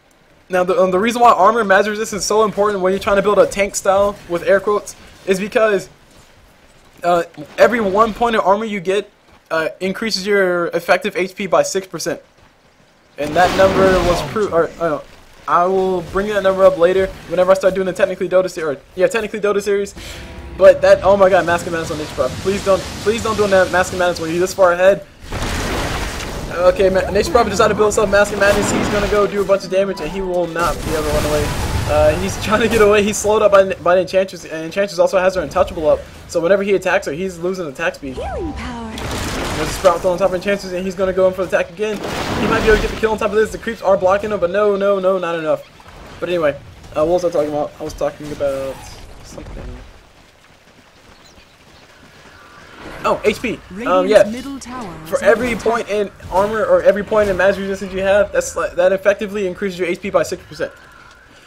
Now, the reason why armor and magic resistance is so important when you're trying to build a tank style, with air quotes, is because every 1 point of armor you get increases your effective HP by 6%. And that number was proved. I will bring that number up later whenever I start doing the technically Dota series. But that, oh my god, Mask of Madness on Nature Prophet. Please don't do that Mask of Madness when you're this far ahead. Okay, Nature Prophet decided to build himself Mask of Madness. He's gonna go do a bunch of damage, and he will not be able to run away. He's trying to get away. He's slowed up by the Enchantress, and Enchantress also has her Untouchable up. So whenever he attacks her, he's losing attack speed. Healing power. There's a Sprout on top of Enchantress, and he's going to go in for the attack again. He might be able to get the kill on top of this. The creeps are blocking him, but no, not enough. But anyway, what was I talking about? I was talking about something. Oh, HP. Yeah. For every point in armor or every point in magic resistance you have, that effectively increases your HP by 6%.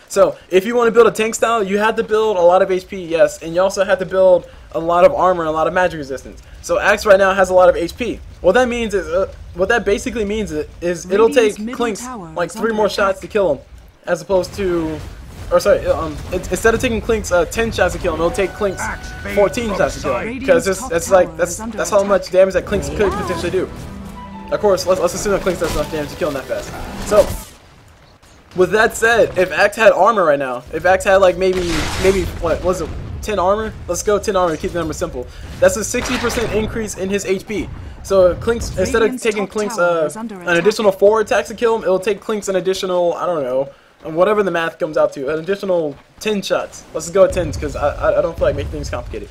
So, if you want to build a tank style, you have to build a lot of HP, yes, and you also have to build a lot of armor and a lot of magic resistance. So, Axe right now has a lot of HP. What that means is, what that basically means is it'll take Clinks like 3 more shots to kill him, as opposed to, or sorry, instead of taking Clinks 10 shots to kill him, it'll take Clinks 14 shots to kill him, because that's how much damage that Clinks could potentially do. Of course, let's assume that Clinks does enough damage to kill him that fast. So, with that said, if Axe had armor right now, if Axe had like maybe what was it, 10 armor? Let's go 10 armor to keep the number simple. That's a 60% increase in his HP. So Clinks, instead of taking Clinks an additional 4 attacks to kill him, it'll take Clinks an additional, I don't know, whatever the math comes out to, an additional 10 shots. Let's just go with 10s because I don't feel like making things complicated.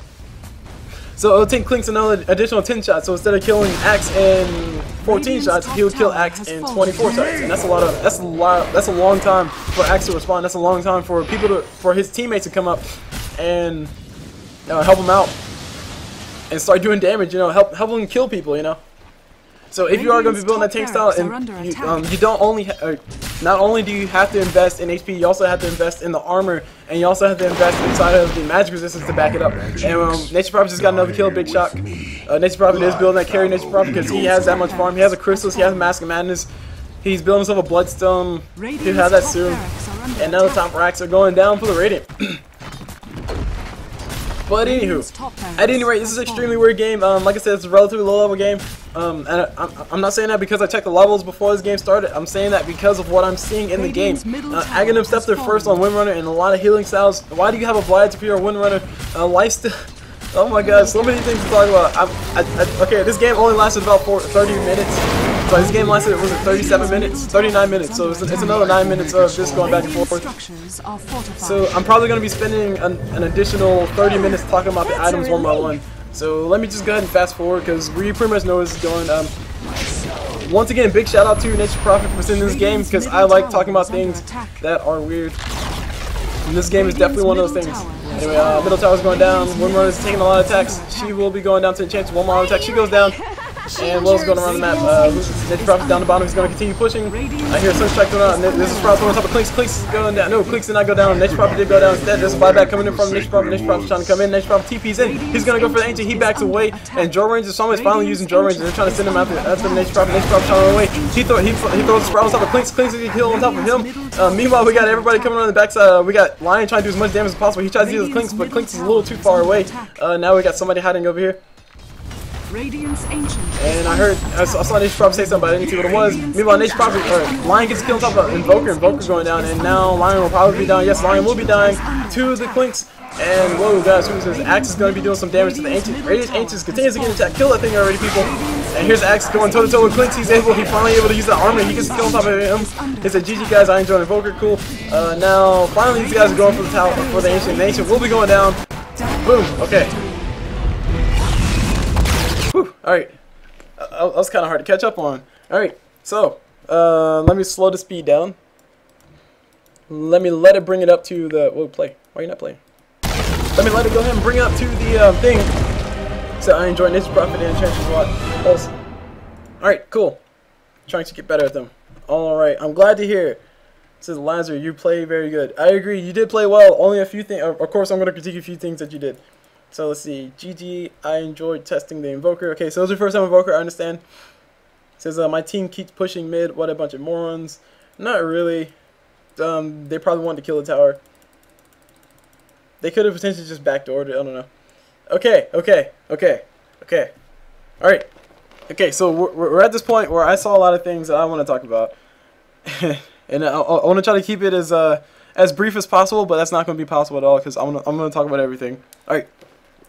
So it'll take Clinks another additional 10 shots. So instead of killing Axe in 14 shots, he would kill Axe in 24 shots, and that's a long time for Axe to respond. That's a long time for for his teammates to come up and help him out and start doing damage. You know, help him kill people. You know. So if you are going to be building that tank style, and you don't only not only do you have to invest in HP, you also have to invest in the armor, and you also have to invest inside of the magic resistance to back it up. And Nature Prophet just got another kill, big shock. Nature Prophet is building that carry Nature Prophet because he has that much farm. He has a Crystals, he has a Mask of Madness. He's building himself a Bloodstone. He'll have that soon. And now the top racks are going down for the Radiant. But anywho, at any rate, this is an extremely weird game. Like I said, it's a relatively low-level game. And I'm not saying that because I checked the levels before this game started. I'm saying that because of what I'm seeing in the game. Aghanim stepped there first on Windrunner and a lot of healing styles. Why do you have a Vlad if you're a Windrunner? Lifesteal. Oh my god, so many things to talk about. Okay, this game only lasted about 30 minutes. So this game lasted, was it 37 minutes? 39 minutes. So it's another 9 minutes of just going back and forth. So I'm probably going to be spending an additional 30 minutes talking about the items one by one. So let me just go ahead and fast forward because we pretty much know where this is going. Once again, big shout out to Nature Prophet for sending this game because I like talking about things that are weird. And this game is definitely one of those things. Anyway, middle tower's going down. Windrunner is taking a lot of attacks. She will be going down to the chance. One more attack. She goes down. And Will's going around the map. Nature Prophet down the bottom. He's going to continue pushing. I hear Sunstrike going out. And this is Sprout on top of Clinks. Clinks is going down. No, Clinks did not go down. Nature Prophet did go down instead. There's a buyback coming in from Nature Prophet. Nature Prophet's trying to come in. Nature Prophet TP's in. He's going to go for the Ancient. He backs away. And Joe Rangers, someone's finally using Joe Rangers. They're trying to send him out there. That's from Nature Prophet. Nature Prophet trying to run away. He throws Sprout on top of Clinks. Clinks is going to kill on top of him. Meanwhile, we got everybody coming around the backside. We got Lion trying to do as much damage as possible. He tries to use Clinks, but Clinks is a little too far away. Now we got somebody hiding over here. Radiant's ancient. And I saw Nation Prop say something, but I didn't see what it was. Meanwhile, Nation Prop, Lion gets killed on top of Invoker. Invoker going down, and now Lion will probably be dying. Yes, Lion will be dying to the Clinks. And whoa, guys, who says Axe is going to be doing some damage to the Ancient. Radiant Ancients continues to get attacked. Kill that thing already, people. And here's Axe going toe to toe with Clinks. He's finally able to use that armor. He gets killed on top of him. He said, GG guys, I enjoyed Invoker. Cool. Now, finally, these guys are going for the tower for the Ancient. The Ancient will be going down. Boom. Okay. Whew. Alright. That was kind of hard to catch up on. Alright. So, let me slow the speed down. Let it bring it up to the... Whoa, play. Why are you not playing? Let me let it go ahead and bring it up to the thing. So I enjoy Nature's Prophet and Enchantress a lot. Also. Alright, cool. Trying to get better at them. Alright, I'm glad to hear it. Says Lazar, you play very good. I agree, you did play well. Only a few things. Of course, I'm going to critique a few things that you did. So let's see. GG, I enjoyed testing the Invoker. Okay, so it was your first time Invoker, I understand. Says, my team keeps pushing mid. What a bunch of morons. Not really. They probably wanted to kill the tower. They could have potentially just backdoored it. I don't know. Okay. Alright. Okay, so we're at this point where I saw a lot of things that I want to talk about. And I want to try to keep it as brief as possible, but that's not going to be possible at all because I'm going to talk about everything. Alright.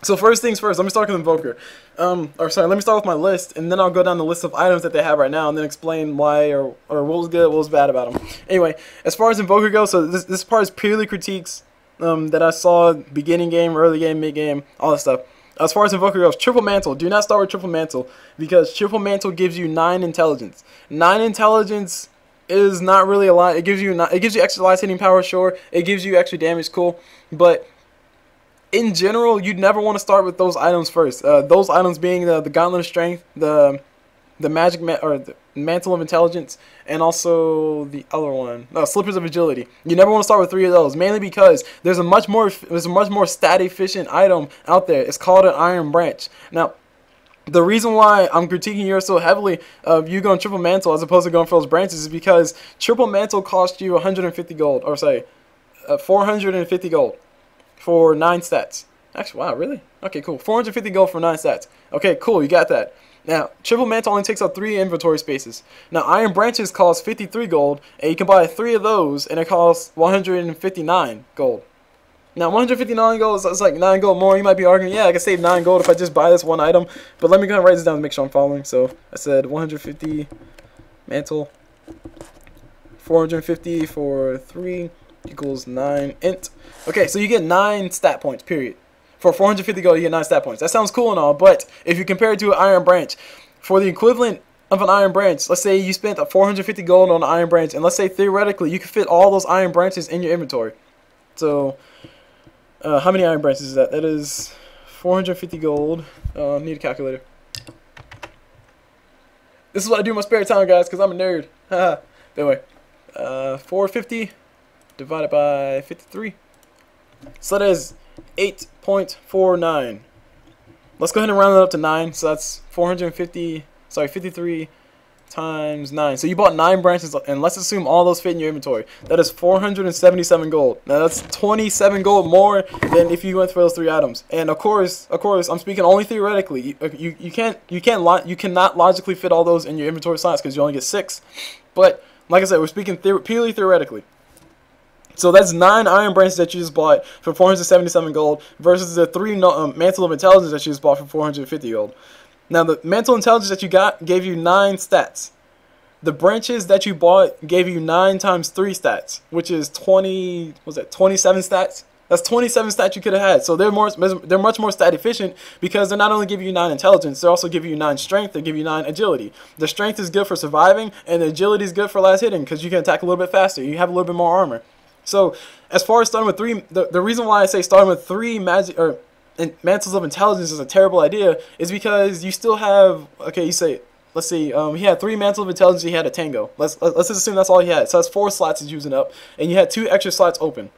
So first things first, let me start with Invoker. Let me start with my list, and then I'll go down the list of items that they have right now, and then explain why or what was good, what was bad about them. Anyway, as far as Invoker goes, so this part is purely critiques that I saw beginning game, early game, mid game, all that stuff. As far as Invoker goes, Triple Mantle. Do not start with Triple Mantle because Triple Mantle gives you 9 intelligence. 9 intelligence is not really a lot. It gives you extra light hitting power, sure. It gives you extra damage, cool, but in general, you'd never want to start with those items first. Those items being the Gauntlet of Strength, the the Mantle of Intelligence, and also the other one, Slippers of Agility. You never want to start with 3 of those, mainly because there's a much more stat efficient item out there. It's called an Iron Branch. Now, the reason why I'm critiquing yours so heavily of you going Triple Mantle as opposed to going for those branches is because Triple Mantle cost you 150 gold, or say 450 gold for 9 stats. Actually, wow, really? Okay, cool. 450 gold for 9 stats. Okay, cool, you got that. Now, Triple Mantle only takes up 3 inventory spaces. Now, Iron Branches cost 53 gold, and you can buy 3 of those, and it costs 159 gold. Now, 159 gold is like 9 gold more. You might be arguing, yeah, I can save 9 gold if I just buy this one item. But let me go ahead and write this down to make sure I'm following. So, I said 150 Mantle, 450 for 3 equals 9 int. Okay, so you get 9 stat points, period. For 450 gold, you get 9 stat points. That sounds cool and all, but if you compare it to an Iron Branch, for the equivalent of an Iron Branch, let's say you spent 450 gold on an Iron Branch, and let's say theoretically you could fit all those Iron Branches in your inventory. So, how many Iron Branches is that? That is 450 gold. Need a calculator. This is what I do in my spare time, guys, because I'm a nerd. Haha. Anyway, 450 divided by 53. So that is 8.49. Let's go ahead and round it up to 9. So that's 53 times 9. So you bought 9 branches, and let's assume all those fit in your inventory. That is 477 gold. Now that's 27 gold more than if you went for those 3 items. And of course, I'm speaking only theoretically. You cannot logically fit all those in your inventory slots because you only get 6. But like I said, we're speaking purely theoretically. So that's 9 Iron Branches that you just bought for 477 gold versus the 3 Mantle of Intelligence that you just bought for 450 gold. Now, the Mantle of Intelligence that you got gave you 9 stats. The branches that you bought gave you 9 times 3 stats, which is 27 stats? That's 27 stats you could have had. So they're much more stat efficient because they're not only giving you 9 intelligence, they're also giving you 9 strength, they give you 9 agility. The strength is good for surviving, and the agility is good for last hitting because you can attack a little bit faster. You have a little bit more armor. So, as far as starting with 3, the reason why I say starting with 3 Mantles of Intelligence is a terrible idea is because you still have, okay, you say, let's see, he had 3 Mantles of Intelligence, he had a Tango. Let's just assume that's all he had. So that's 4 slots he's using up, and you had 2 extra slots open.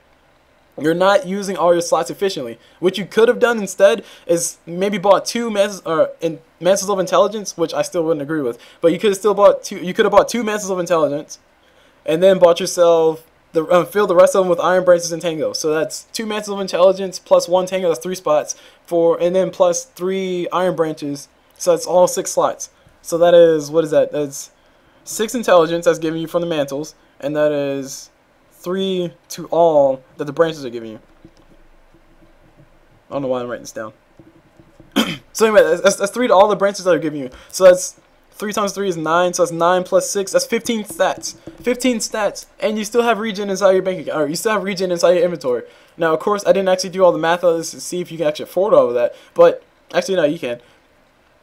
You're not using all your slots efficiently. What you could have done instead is maybe bought 2 Mantles of Intelligence, which I still wouldn't agree with, but you could have still bought 2. You could have bought 2 Mantles of Intelligence, and then bought yourself. Fill the rest of them with Iron Branches and Tango. So that's 2 Mantles of Intelligence plus 1 Tango. That's 3 spots and then plus 3 Iron Branches. So that's all 6 slots. So that is, what is that? That's 6 intelligence that's giving you from the mantles, and that is 3 to all that the branches are giving you. I don't know why I'm writing this down. So anyway, that's 3 to all the branches that are giving you. So that's 3 times 3 is 9, so that's 9 plus 6, that's 15 stats. 15 stats, and you still have regen inside your bank account, or you still have regen inside your inventory. Now, of course, I didn't actually do all the math on this to see if you can actually afford all of that, but actually, no, you can.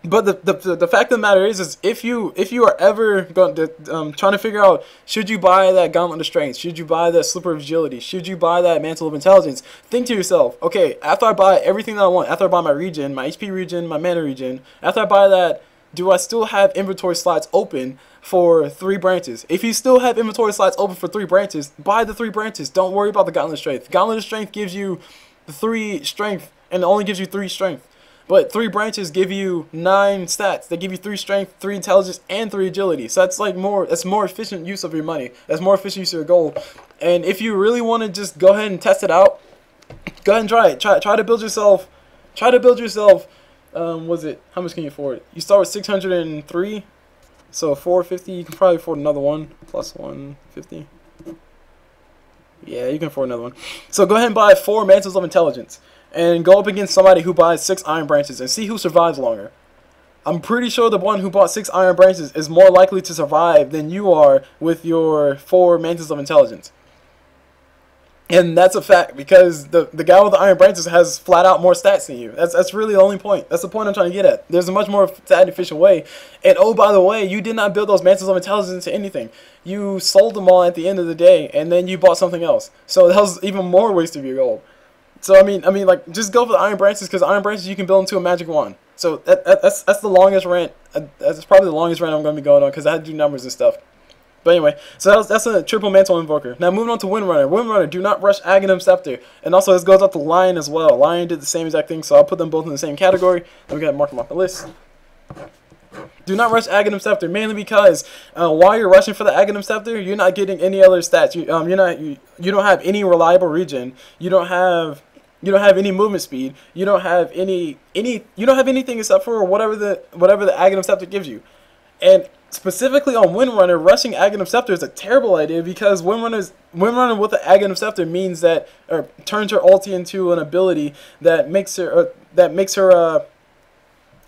But the fact of the matter is if you are ever going to trying to figure out, should you buy that Gauntlet of Strength, should you buy that Slipper of Agility, should you buy that Mantle of Intelligence, think to yourself, okay, after I buy everything that I want, after I buy my regen, my HP regen, my mana regen, after I buy that, do I still have inventory slots open for 3 branches? If you still have inventory slots open for 3 branches, buy the 3 branches. Don't worry about the Gauntlet of Strength. Gauntlet of Strength gives you the 3 strength, and it only gives you 3 strength. But 3 branches give you 9 stats. They give you 3 strength, 3 intelligence, and 3 agility. So that's like that's more efficient use of your money. That's more efficient use of your gold. And if you really want to just go ahead and test it out, go ahead and try it. Try to build yourself. Try to build yourself. Was it? How much can you afford? You start with 603. So 450. You can probably afford another one plus 150. Yeah, you can afford another one. So go ahead and buy 4 Mantles of Intelligence. And go up against somebody who buys 6 Iron Branches and see who survives longer. I'm pretty sure the one who bought 6 Iron Branches is more likely to survive than you are with your 4 Mantles of Intelligence. And that's a fact, because the guy with the Iron Branches has flat out more stats than you. That's really the only point. That's the point I'm trying to get at. There's a much more stat efficient way. And oh, by the way, you did not build those Mantles of Intelligence into anything. You sold them all at the end of the day, and then you bought something else. So that was even more waste of your gold. So I mean, like, just go for the Iron Branches, because Iron Branches you can build into a magic wand. So that's the longest rant. That's probably the longest rant I'm going to be going on, because I had to do numbers and stuff. But anyway, so that's a triple Mantle Invoker. Now moving on to Windrunner. Windrunner, do not rush Aghanim Scepter. And also this goes out to Lion as well. Lion did the same exact thing, so I'll put them both in the same category. Let me go ahead and mark them off the list. Do not rush Aghanim Scepter, mainly because while you're rushing for the Aghanim Scepter, you're not getting any other stats. You don't have any reliable regen. You don't have any movement speed. You don't have anything except for whatever the Aghanim Scepter gives you. And specifically on Windrunner, rushing Aghanim Scepter is a terrible idea, because Windrunner with the Aghanim Scepter means that, or turns her ulti into an ability that makes her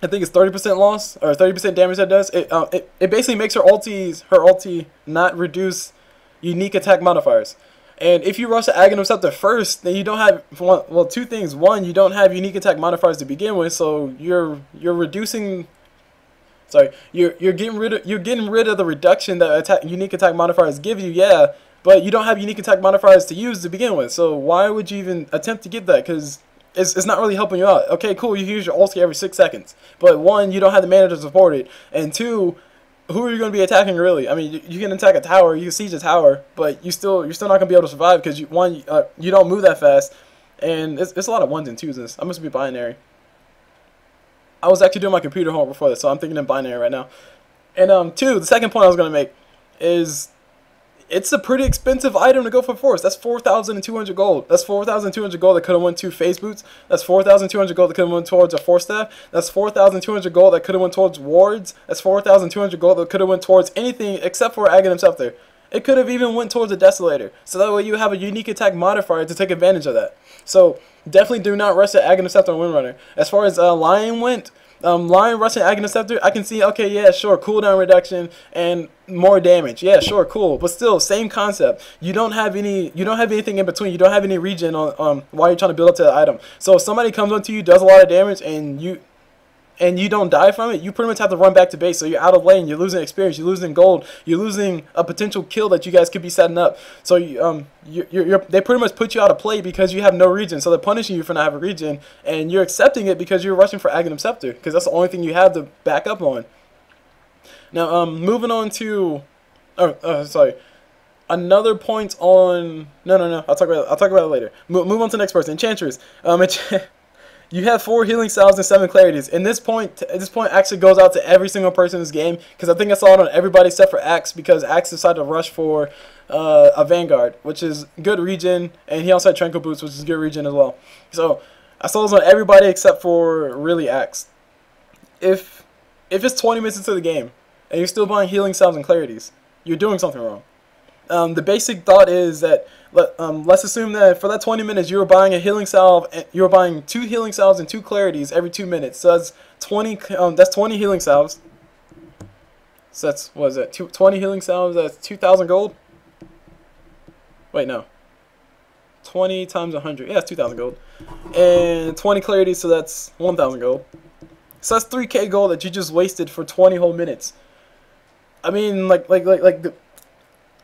I think it's 30% loss or 30% damage that does. It basically makes her ulti not reduce unique attack modifiers. And if you rush the Aghanim Scepter first, then you don't have, well, 2 things. One, you don't have unique attack modifiers to begin with, so you're reducing. Sorry, you're getting rid of the reduction that unique attack modifiers give you, yeah, but you don't have unique attack modifiers to use to begin with. So why would you even attempt to get that? Because it's not really helping you out. Okay, cool, you use your ulti every 6 seconds, but 1, you don't have the mana to support it, and 2, who are you going to be attacking really? I mean, you can attack a tower, you can siege a tower, but you're still not going to be able to survive, because you don't move that fast, and it's a lot of 1s and 2s in this. I must be binary. I was actually doing my computer homework before this, so I'm thinking in binary right now. And 2, the second point I was going to make is, it's a pretty expensive item to go for force. That's 4,200 gold. That's 4,200 gold that could have went to phase boots. That's 4,200 gold that could have went towards a force staff. That's 4,200 gold that could have went towards wards. That's 4,200 gold that could have went towards anything except for Aghanim Scepter. It could have even went towards a Desolator. So that way you have a unique attack modifier to take advantage of that. So definitely do not rush the Aghanim Scepter on Windrunner. As far as Lion went, Lion rushing Aghanim Scepter, I can see, okay, yeah, sure, cooldown reduction and more damage. Yeah, sure, cool. But still, same concept. You don't have anything in between. You don't have any regen on while you're trying to build up to the item. So if somebody comes onto you, does a lot of damage, and you don't die from it, you pretty much have to run back to base. So you're out of lane, you're losing experience, you're losing gold, you're losing a potential kill that you guys could be setting up. So they pretty much put you out of play because you have no regen. So they're punishing you for not having regen, and you're accepting it because you're rushing for Aghanim Scepter, because that's the only thing you have to back up on. Now, moving on to, sorry, another point on, no, I'll talk about it later. Move on to the next person, Enchantress. You have 4 healing salves and 7 clarities. And this point actually goes out to every single person in this game, because I think I saw it on everybody except for Axe, because Axe decided to rush for a Vanguard, which is good regen, and he also had Tranquil Boots, which is good regen as well. So I saw this on everybody except for really Axe. If if it's 20 minutes into the game and you're still buying healing salves and clarities, you're doing something wrong. The basic thought is that let's assume that for that 20 minutes you were buying a healing salve, and you were buying 2 healing salves and 2 clarities every 2 minutes. So that's 20. That's 20 healing salves. So that's, what is that? 20 healing salves. That's 2,000 gold. Wait, no. 20 times 100. Yeah, that's 2,000 gold. And 20 clarities, so that's 1,000 gold. So that's 3k gold that you just wasted for 20 whole minutes. I mean,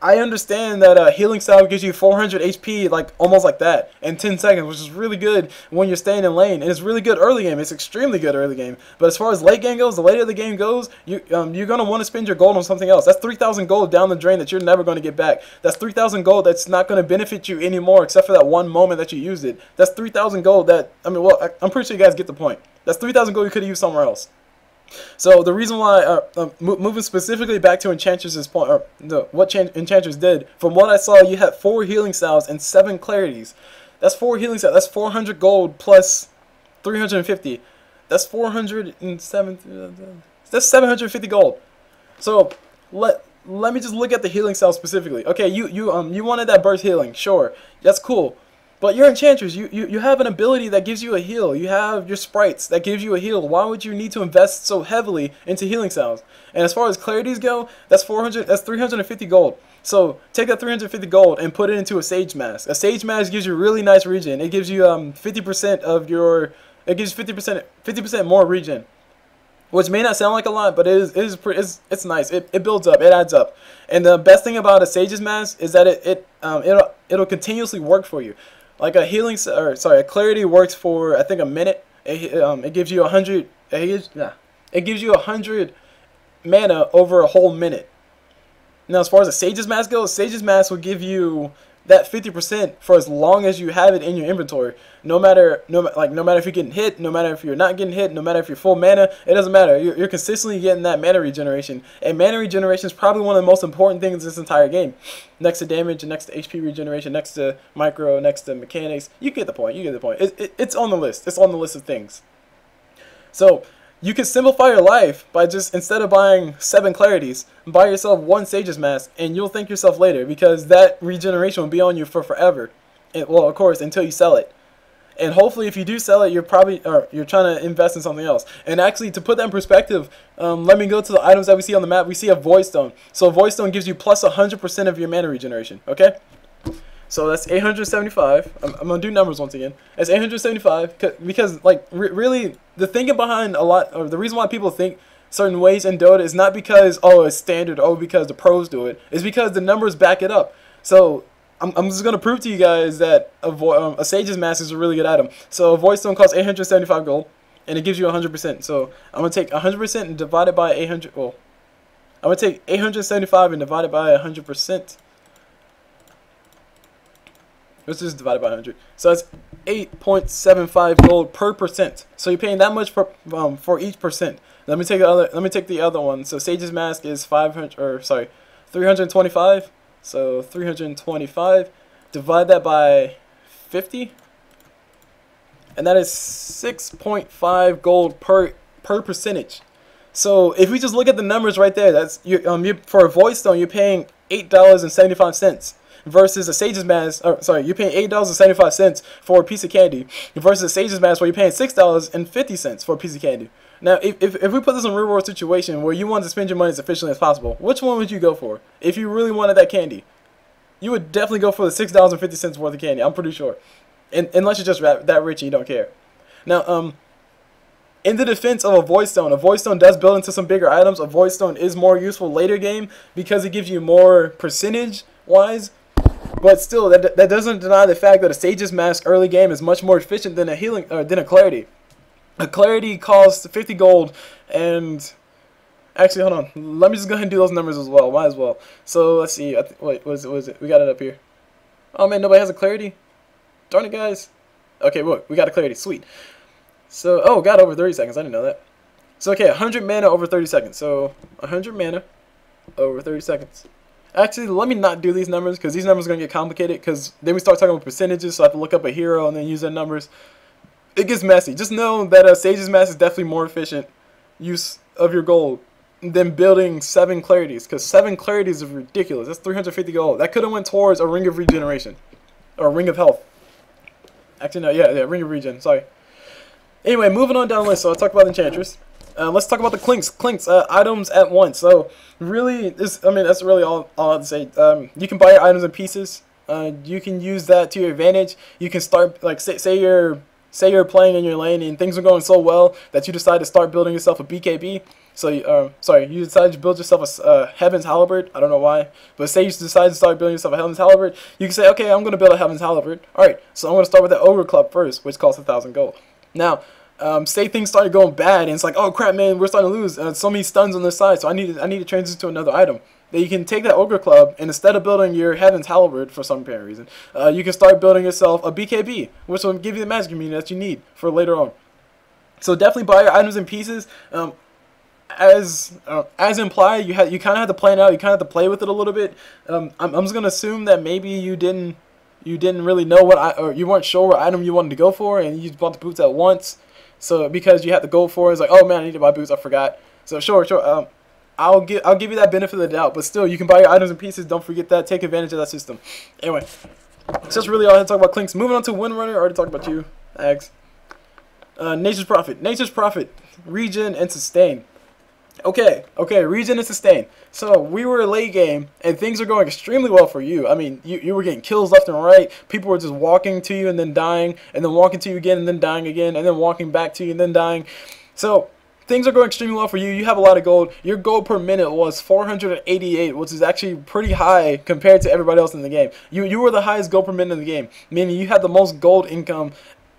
I understand that healing salve gives you 400 HP, like almost like that, in 10 seconds, which is really good when you're staying in lane, and it's really good early game. It's extremely good early game. But as far as late game goes, the later the game goes, you're gonna want to spend your gold on something else. That's 3,000 gold down the drain that you're never going to get back. That's 3,000 gold that's not going to benefit you anymore, except for that one moment that you used it. That's 3,000 gold that, I mean, well, I'm pretty sure you guys get the point. That's 3,000 gold you could have used somewhere else. So the reason why, moving specifically back to Enchantress's point, or what Enchantress did, from what I saw, you had 4 healing salves and 7 clarities. That's 4 healing salves. That's 400 gold plus 350. That's 407. That's 750 gold. So let me just look at the healing salve specifically. Okay, you wanted that burst healing, sure, that's cool. But you're Enchantress. You have an ability that gives you a heal. You have your sprites that gives you a heal. Why would you need to invest so heavily into healing salves? And as far as clarities go, that's 350 gold. So take that 350 gold and put it into a Sage Mask. A Sage Mask gives you really nice regen. It gives you 50% of your. It gives 50% more regen, which may not sound like a lot, but it's nice. It builds up. It adds up. And the best thing about a Sage's Mask is that it'll continuously work for you. Like a a clarity works for, I think, a minute. It gives you 100. It gives you 100 mana over a whole minute. Now, as far as a Sage's Mask goes, Sage's Mask will give you that 50% for as long as you have it in your inventory. No matter if you're getting hit, no matter if you're not getting hit, no matter if you're full mana, it doesn't matter. You're consistently getting that mana regeneration, and mana regeneration is probably one of the most important things in this entire game. Next to damage, and next to HP regeneration, next to micro, next to mechanics. You get the point. You get the point. It's on the list. It's on the list of things. So you can simplify your life by just, instead of buying 7 clarities, buy yourself 1 Sage's Mask, and you'll thank yourself later, because that regeneration will be on you for forever. And, well, of course, until you sell it. And hopefully, if you do sell it, you're trying to invest in something else. And actually, to put that in perspective, let me go to the items that we see on the map. We see a Void Stone. So a Void Stone gives you plus 100% of your mana regeneration. Okay. So that's 875. I'm gonna do numbers once again. It's 875 because really the thinking behind the reason why people think certain ways in Dota is not because it's standard, because the pros do it. It's because the numbers back it up. So I'm just gonna prove to you guys that a Sage's Mask is a really good item. So a Void Stone costs 875 gold, and it gives you 100%. So I'm gonna take 100% and divide it by 800. Well, I'm gonna take 875 and divide it by 100%. Let's just divide it by 100. So that's 8.75 gold per percent. So you're paying that much for each percent. Let me take the other one. So Sage's Mask is 325. So 325. Divide that by 50, and that is 6.5 gold per percentage. So if we just look at the numbers right there, that's for a Void Stone you're paying $8.75. Versus a Sage's Mask, you're paying $8.75 for a piece of candy, versus a Sage's Mask where you're paying $6.50 for a piece of candy. Now, if we put this in a real world situation where you want to spend your money as efficiently as possible, which one would you go for? If you really wanted that candy, you would definitely go for the $6.50 worth of candy. I'm pretty sure, unless you're just that rich and you don't care. Now, in the defense of a Void Stone does build into some bigger items. A Void Stone is more useful later game because it gives you more percentage-wise. But still, that doesn't deny the fact that a Sage's Mask early game is much more efficient than a Clarity. A Clarity costs 50 gold, and actually, hold on. Let me just go ahead and do those numbers as well. Might as well. So let's see. Wait, what is it? We got it up here. Oh man, nobody has a Clarity. Darn it, guys. Okay, look, we got a Clarity. Sweet. So got over 30 seconds. I didn't know that. So okay, 100 mana over 30 seconds. So 100 mana over 30 seconds. Actually, let me not do these numbers because these numbers are going to get complicated because then we start talking about percentages, so I have to look up a hero and then use their numbers. It gets messy. Just know that Sage's Mask is definitely more efficient use of your gold than building 7 clarities, because 7 clarities is ridiculous. That's 350 gold. That could have went towards a ring of regeneration or a ring of health. Actually, no, yeah, ring of regen. Sorry. Anyway, moving on down the list. So I'll talk about Enchantress. Let's talk about the clinks. Items at once. So really, that's really all I have to say. You can buy your items in pieces. You can use that to your advantage. You can start, like, say you're playing in your lane and things are going so well that you decide to start building yourself a BKB. So you decide to build yourself a Heaven's Halberd. I don't know why, but say you decide to start building yourself a Heaven's Halberd. You can say, okay, I'm going to build a Heaven's Halberd. All right, so I'm going to start with the Ogre Club first, which costs 1,000 gold. Now, say things started going bad and it's like, oh crap, man, we're starting to lose. So many stuns on this side, so I need to transition to another item. Then you can take that Ogre Club, and instead of building your Heaven's Halberd for some apparent reason, you can start building yourself a BKB, which will give you the magic immunity that you need for later on. So definitely buy your items in pieces. As implied, you kind of have to plan it out. You kind of have to play with it a little bit. I'm just gonna assume that maybe you didn't really know or you weren't sure what item you wanted to go for, and you bought the boots at once. So because you had to go for it, it's like, oh man, I need to buy boots. I forgot. So sure. I'll give you that benefit of the doubt, but still, you can buy your items in pieces. Don't forget that. Take advantage of that system. Anyway, that's really all I had to talk about clinks. Moving on to Windrunner. I already talked about you, Ags. Nature's Prophet. Nature's Prophet. Regen and sustain. Okay, regen and sustain. So we were late game, and things are going extremely well for you. I mean, you were getting kills left and right. People were just walking to you and then dying, and then walking to you again and then dying again, and then walking back to you and then dying. So things are going extremely well for you. You have a lot of gold. Your gold per minute was 488, which is actually pretty high compared to everybody else in the game. You were the highest gold per minute in the game, meaning you had the most gold income,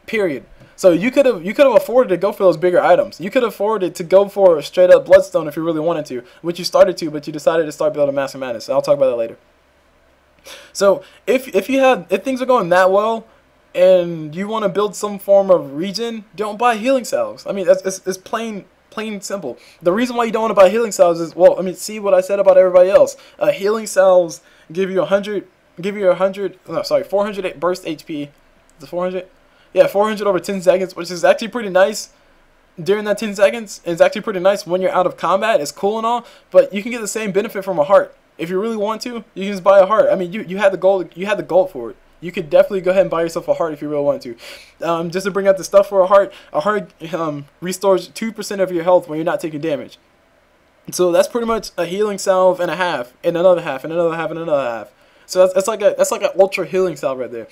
period. So you could have afforded to go for those bigger items. You could have afforded to go for a straight up Bloodstone if you really wanted to, which you started to, but you decided to start building Master Madness. I'll talk about that later. So if things are going that well, and you want to build some form of regen, don't buy healing salves. I mean, it's plain simple. The reason why you don't want to buy healing salves is, well, I mean, see what I said about everybody else. Healing salves give you 400 burst HP. Is it 400? Yeah, 400 over 10 seconds, which is actually pretty nice during that 10 seconds. It's actually pretty nice when you're out of combat. It's cool and all, but you can get the same benefit from a heart. If you really want to, you can just buy a heart. I mean, you had the gold. You had the gold for it. You could definitely go ahead and buy yourself a heart if you really want to. Just to bring out the stuff for a heart restores 2% of your health when you're not taking damage. So that's pretty much a healing salve and a half, and another half, and another half, and another half. So that's like an ultra healing salve right there.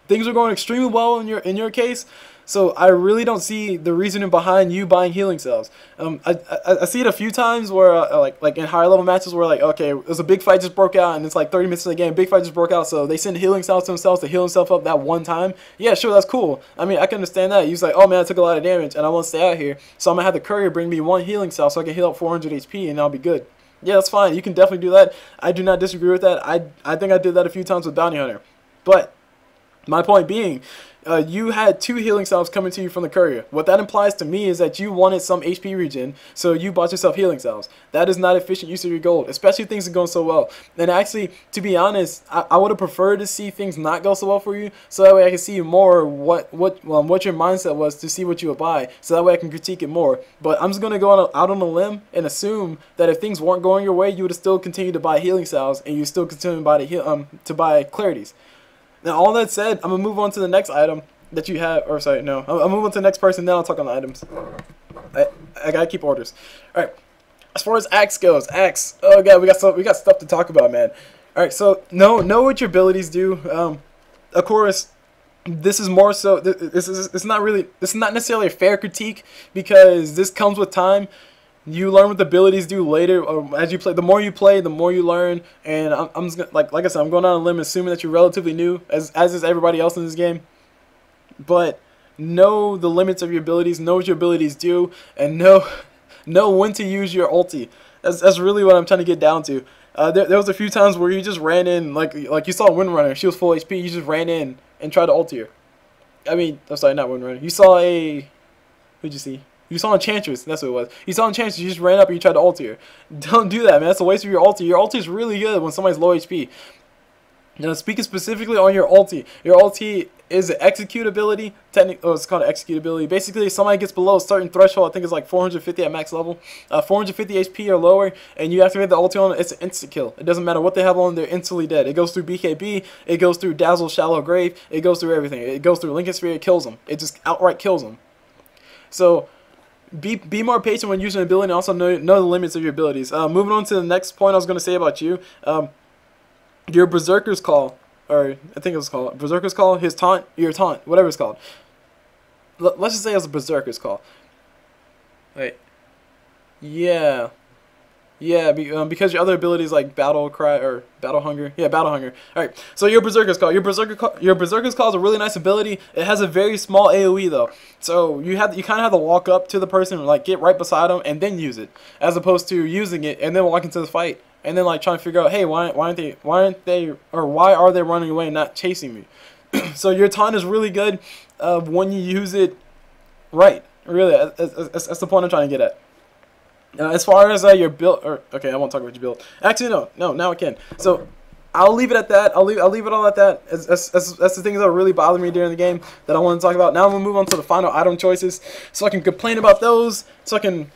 Things are going extremely well in your case, so I really don't see the reasoning behind you buying healing cells. I see it a few times where like in higher level matches where, like, okay, there's a big fight just broke out and it's like 30 minutes of the game, big fight just broke out, so they send healing cells to themselves to heal themselves up that one time. Yeah, sure, that's cool. I mean, I can understand that. You're like, oh man, I took a lot of damage and I want to stay out here, so I'm gonna have the courier bring me one healing cell so I can heal up 400 HP and I'll be good. Yeah, that's fine. You can definitely do that. I do not disagree with that. I think I did that a few times with Bounty Hunter, but my point being, you had 2 healing salves coming to you from the courier. What that implies to me is that you wanted some HP regen, so you bought yourself healing salves. That is not efficient use of your gold, especially if things are going so well. And actually, to be honest, I would have preferred to see things not go so well for you, so that way I can see more what your mindset was to see what you would buy, so that way I can critique it more. But I'm just going to go out on a limb and assume that if things weren't going your way, you would have still continued to buy healing salves, and you still continue to buy clarities. Now, all that said, I'm going to move on to the next item that you have, or sorry, no. I'll move on to the next person, then I'll talk on the items. I got to keep orders. All right. As far as Axe goes, Axe, oh god, we got stuff to talk about, man. All right, so know what your abilities do. Of course, this is more so, this is not necessarily a fair critique, because this comes with time. You learn what the abilities do later, or as you play. The more you play, the more you learn. And I'm just gonna, like I said, I'm going on a limb, assuming that you're relatively new, as is everybody else in this game. But know the limits of your abilities, know what your abilities do, and know when to use your ulti. That's really what I'm trying to get down to. There was a few times where you just ran in, like you saw Windrunner. She was full HP. You just ran in and tried to ulti her. I mean, I'm sorry, not Windrunner. You saw who'd you see? You saw Enchantress, that's what it was. You saw Enchantress, you just ran up and you tried to ulti her. Don't do that, man. That's a waste of your ulti. Your ulti is really good when somebody's low HP. Now, speaking specifically on your ulti is an execute ability. It's called an execute ability. Basically, if somebody gets below a certain threshold, I think it's like 450 at max level, 450 HP or lower, and you activate the ulti on it, it's an instant kill. It doesn't matter what they have on, they're instantly dead. It goes through BKB, it goes through Dazzle, Shallow Grave, it goes through everything. It goes through Lincoln Sphere, it kills them. It just outright kills them. So, be more patient when using an ability and also know the limits of your abilities. Moving on to the next point I was going to say about you. Your Berserker's Call, or I think it was called Berserker's Call, his taunt, your taunt, whatever it's called. Let's just say it was a Berserker's Call. Wait. Yeah. Yeah, because your other abilities like Battle Cry or Battle Hunger. Yeah, Battle Hunger. Alright, so your Berserker's Call. Your Berserker's Call is a really nice ability. It has a very small AoE though. So you kind of have to walk up to the person, like get right beside them and then use it. As opposed to using it and then walk into the fight. And then like trying to figure out, hey, why are they running away and not chasing me? So your taunt is really good when you use it right. Really, that's the point I'm trying to get at. As far as your build, okay, I won't talk about your build. Actually, no, now I can. So I'll leave it at that. I'll leave it all at that. That's the things that really bother me during the game that I want to talk about. Now I'm gonna move on to the final item choices, so I can complain about those, so I can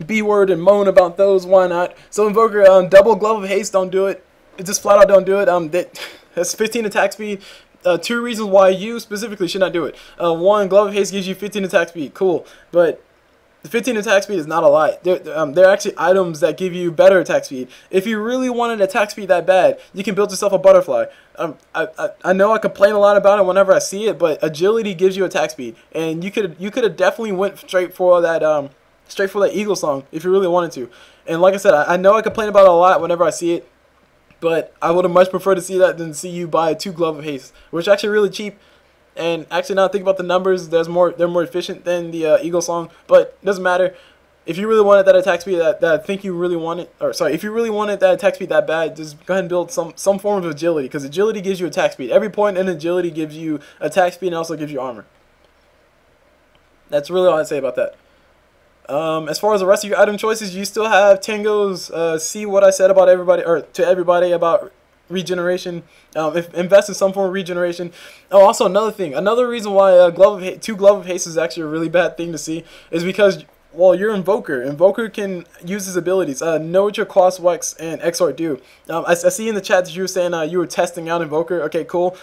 B-word and moan about those. Why not? So Invoker, double Glove of Haste, don't do it. Just flat out don't do it. That's 15 attack speed. 2 reasons why you specifically should not do it. 1, Glove of Haste gives you 15 attack speed. Cool, but the 15 attack speed is not a lot. There are actually items that give you better attack speed. If you really wanted attack speed that bad, you can build yourself a butterfly. I know I complain a lot about it whenever I see it, but agility gives you attack speed, and you could have definitely went straight for that Eagle Song if you really wanted to. And like I said, I know I complain about it a lot whenever I see it, but I would have much preferred to see that than see you buy 2 Glove of Haste, which is actually really cheap. And actually, now think about the numbers, they're more efficient than the Eagle Song, but it doesn't matter. If you really wanted that attack speed that I think you really wanted, or sorry, if you really wanted that attack speed that bad, just go ahead and build some form of agility, because agility gives you attack speed. Every point in agility gives you attack speed and also gives you armor. That's really all I'd say about that. As far as the rest of your item choices, you still have Tango's see what I said about everybody, or to everybody about regeneration. Invest in some form of regeneration. Oh, also another reason why 2 Glove of Haste is actually a really bad thing to see is because, well, you're Invoker. Invoker can use his abilities. Know what your Quas, Wex, and Exort do. I see in the chat that you were saying you were testing out Invoker. Okay, cool.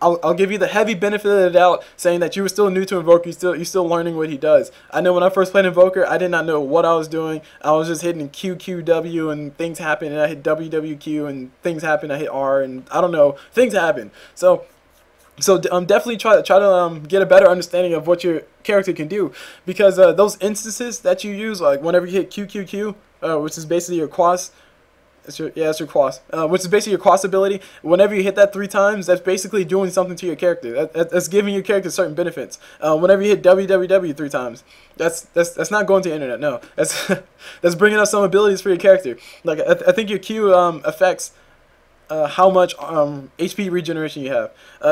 I'll give you the heavy benefit of the doubt, saying that you were still new to Invoker, you're still learning what he does. I know when I first played Invoker, I did not know what I was doing. I was just hitting QQW and things happen, and I hit WWQ and things happen. I hit R and I don't know, things happen. So definitely try to get a better understanding of what your character can do, because those instances that you use, like whenever you hit QQQ, which is basically your Quas. It's your Quas, which is basically your Quas ability. Whenever you hit that 3 times, that's basically doing something to your character. That's giving your character certain benefits. Whenever you hit WWW 3 times, that's not going to the internet. No, that's bringing up some abilities for your character. Like I think your Q affects how much HP regeneration you have.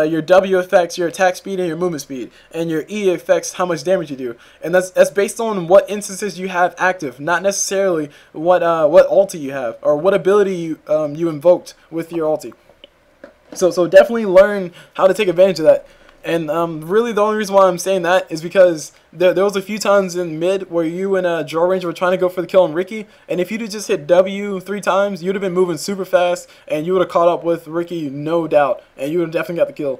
Your W affects your attack speed and your movement speed, and your E affects how much damage you do. And that's based on what instances you have active, not necessarily what ulti you have or what ability you invoked with your ulti. So definitely learn how to take advantage of that. And really the only reason why I'm saying that is because there was a few times in mid where you and Draw Ranger were trying to go for the kill on Ricky, and if you'd just hit W 3 times, you'd have been moving super fast, and you would have caught up with Ricky, no doubt, and you would have definitely got the kill.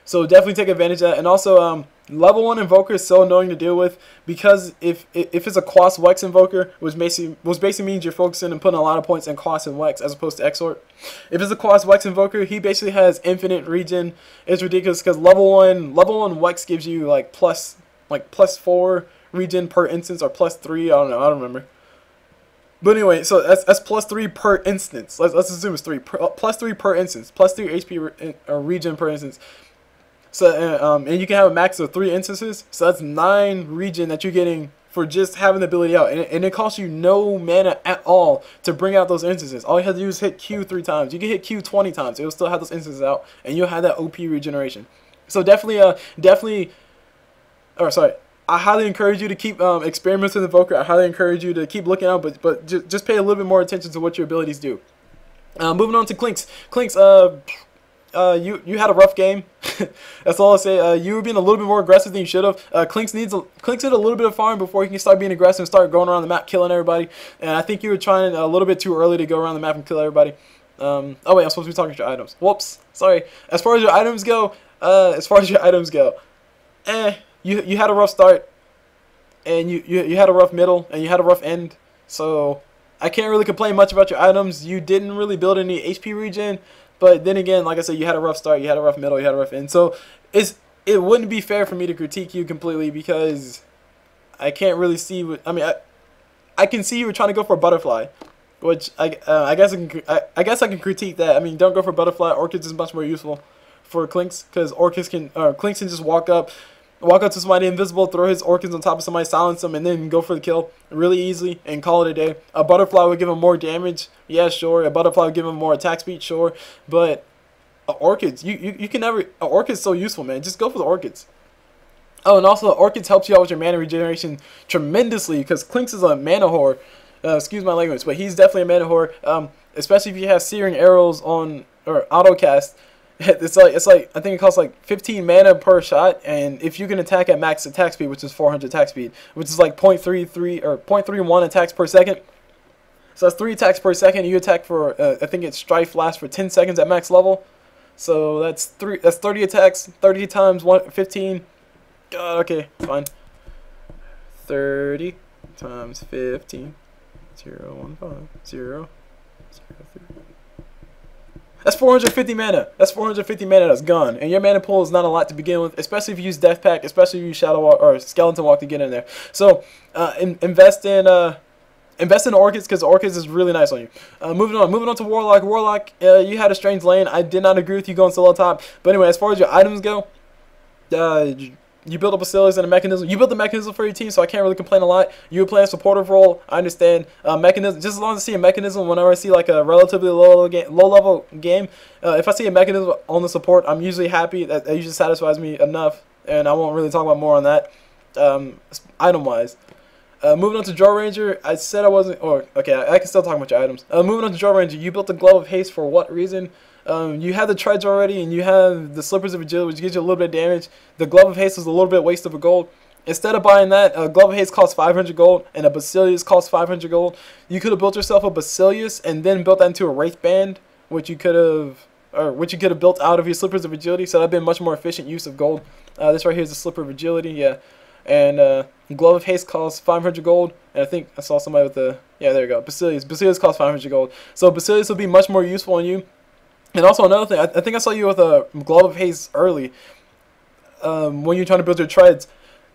So definitely take advantage of that. And also level 1 Invoker is so annoying to deal with, because if it's a Quas Wex Invoker, which basically means you're focusing and putting a lot of points in Quas and Wex as opposed to Exort. If it's a Quas Wex Invoker, he basically has infinite regen. It's ridiculous because level 1 Wex gives you like plus 4 regen per instance, or plus 3. I don't know. I don't remember. But anyway, so that's plus 3 per instance. Let's assume it's 3 plus 3 per instance, plus 3 HP regen per instance. So and you can have a max of 3 instances, so that's 9 regen that you're getting for just having the ability out, and it costs you no mana at all to bring out those instances. All you have to do is hit Q 3 times. You can hit Q 20 times, it will still have those instances out, and you'll have that OP regeneration. So I highly encourage you to keep experimenting with Invoker. I highly encourage you to keep looking out, but just pay a little bit more attention to what your abilities do. Moving on to Clinks. Clinks, you had a rough game. That's all I'll say. You were being a little bit more aggressive than you should have. Clinks need a little bit of farm before he can start being aggressive and start going around the map killing everybody. And I think you were trying a little bit too early to go around the map and kill everybody. Oh wait, I'm supposed to be talking about your items. Whoops, sorry. As far as your items go, you had a rough start, and you had a rough middle, and you had a rough end. So I can't really complain much about your items. You didn't really build any HP regen. But then again, like I said, you had a rough start, you had a rough middle, you had a rough end. So it wouldn't be fair for me to critique you completely because I can't really see what I can see you were trying to go for a butterfly, which I guess I can critique that. I mean, don't go for butterfly. Orchids is much more useful for Clinks because Clinks can just walk up to somebody invisible, throw his orchids on top of somebody, silence them, and then go for the kill really easily and call it a day. A butterfly would give him more damage, yeah, sure. A butterfly would give him more attack speed, sure. But orchids, you can never. Orchids so useful, man. Just go for the orchids. Oh, and also orchids helps you out with your mana regeneration tremendously because Clinks is a mana whore. Excuse my language, but he's definitely a mana whore. Especially if you have searing arrows on or auto cast. It's like I think it costs like 15 mana per shot, and if you can attack at max attack speed, which is 400 attack speed, which is like 0.33 or 0.31 attacks per second, so that's 3 attacks per second. You attack for I think its strife lasts for 10 seconds at max level, so that's 30 attacks, 30 times 15. God, okay, fine. 30 times 15. 0, 1, 5, 0, 0, 3. That's 450 mana. That's 450 mana that's gone. And your mana pool is not a lot to begin with, especially if you use Death Pact, especially if you use Shadow Walk or Skeleton Walk to get in there. So invest in Orchids because Orchids is really nice on you. Moving on to Warlock. Warlock, you had a strange lane. I did not agree with you going solo top. But anyway, as far as your items go, you built a Basilius and a Mechanism. You built the Mechanism for your team, so I can't really complain a lot. You were playing a supportive role. I understand. Mechanism, just as long as I see a Mechanism, whenever I see like a relatively low-level game, if I see a Mechanism on the support, I'm usually happy. That usually satisfies me enough, and I won't really talk about more on that item-wise. Moving on to Draw Ranger, I said I wasn't, okay, I can still talk about your items. Moving on to Draw Ranger, you built the Glove of Haste for what reason? You have the Treads already, and you have the Slippers of Agility, which gives you a little bit of damage. The Glove of Haste is a little bit waste of a gold. Instead of buying that, a Glove of Haste costs 500 gold, and a Basilius costs 500 gold. You could have built yourself a Basilius, and then built that into a Wraith Band, which you could have built out of your Slippers of Agility, so that would have been much more efficient use of gold. This right here is the Slipper of Agility, yeah. And Glove of Haste costs 500 gold, and I think I saw somebody with the, yeah, there you go, Basilius. Basilius costs 500 gold. So Basilius will be much more useful on you. And also another thing, I think I saw you with a Glove of Haste early. When you're trying to build your Treads,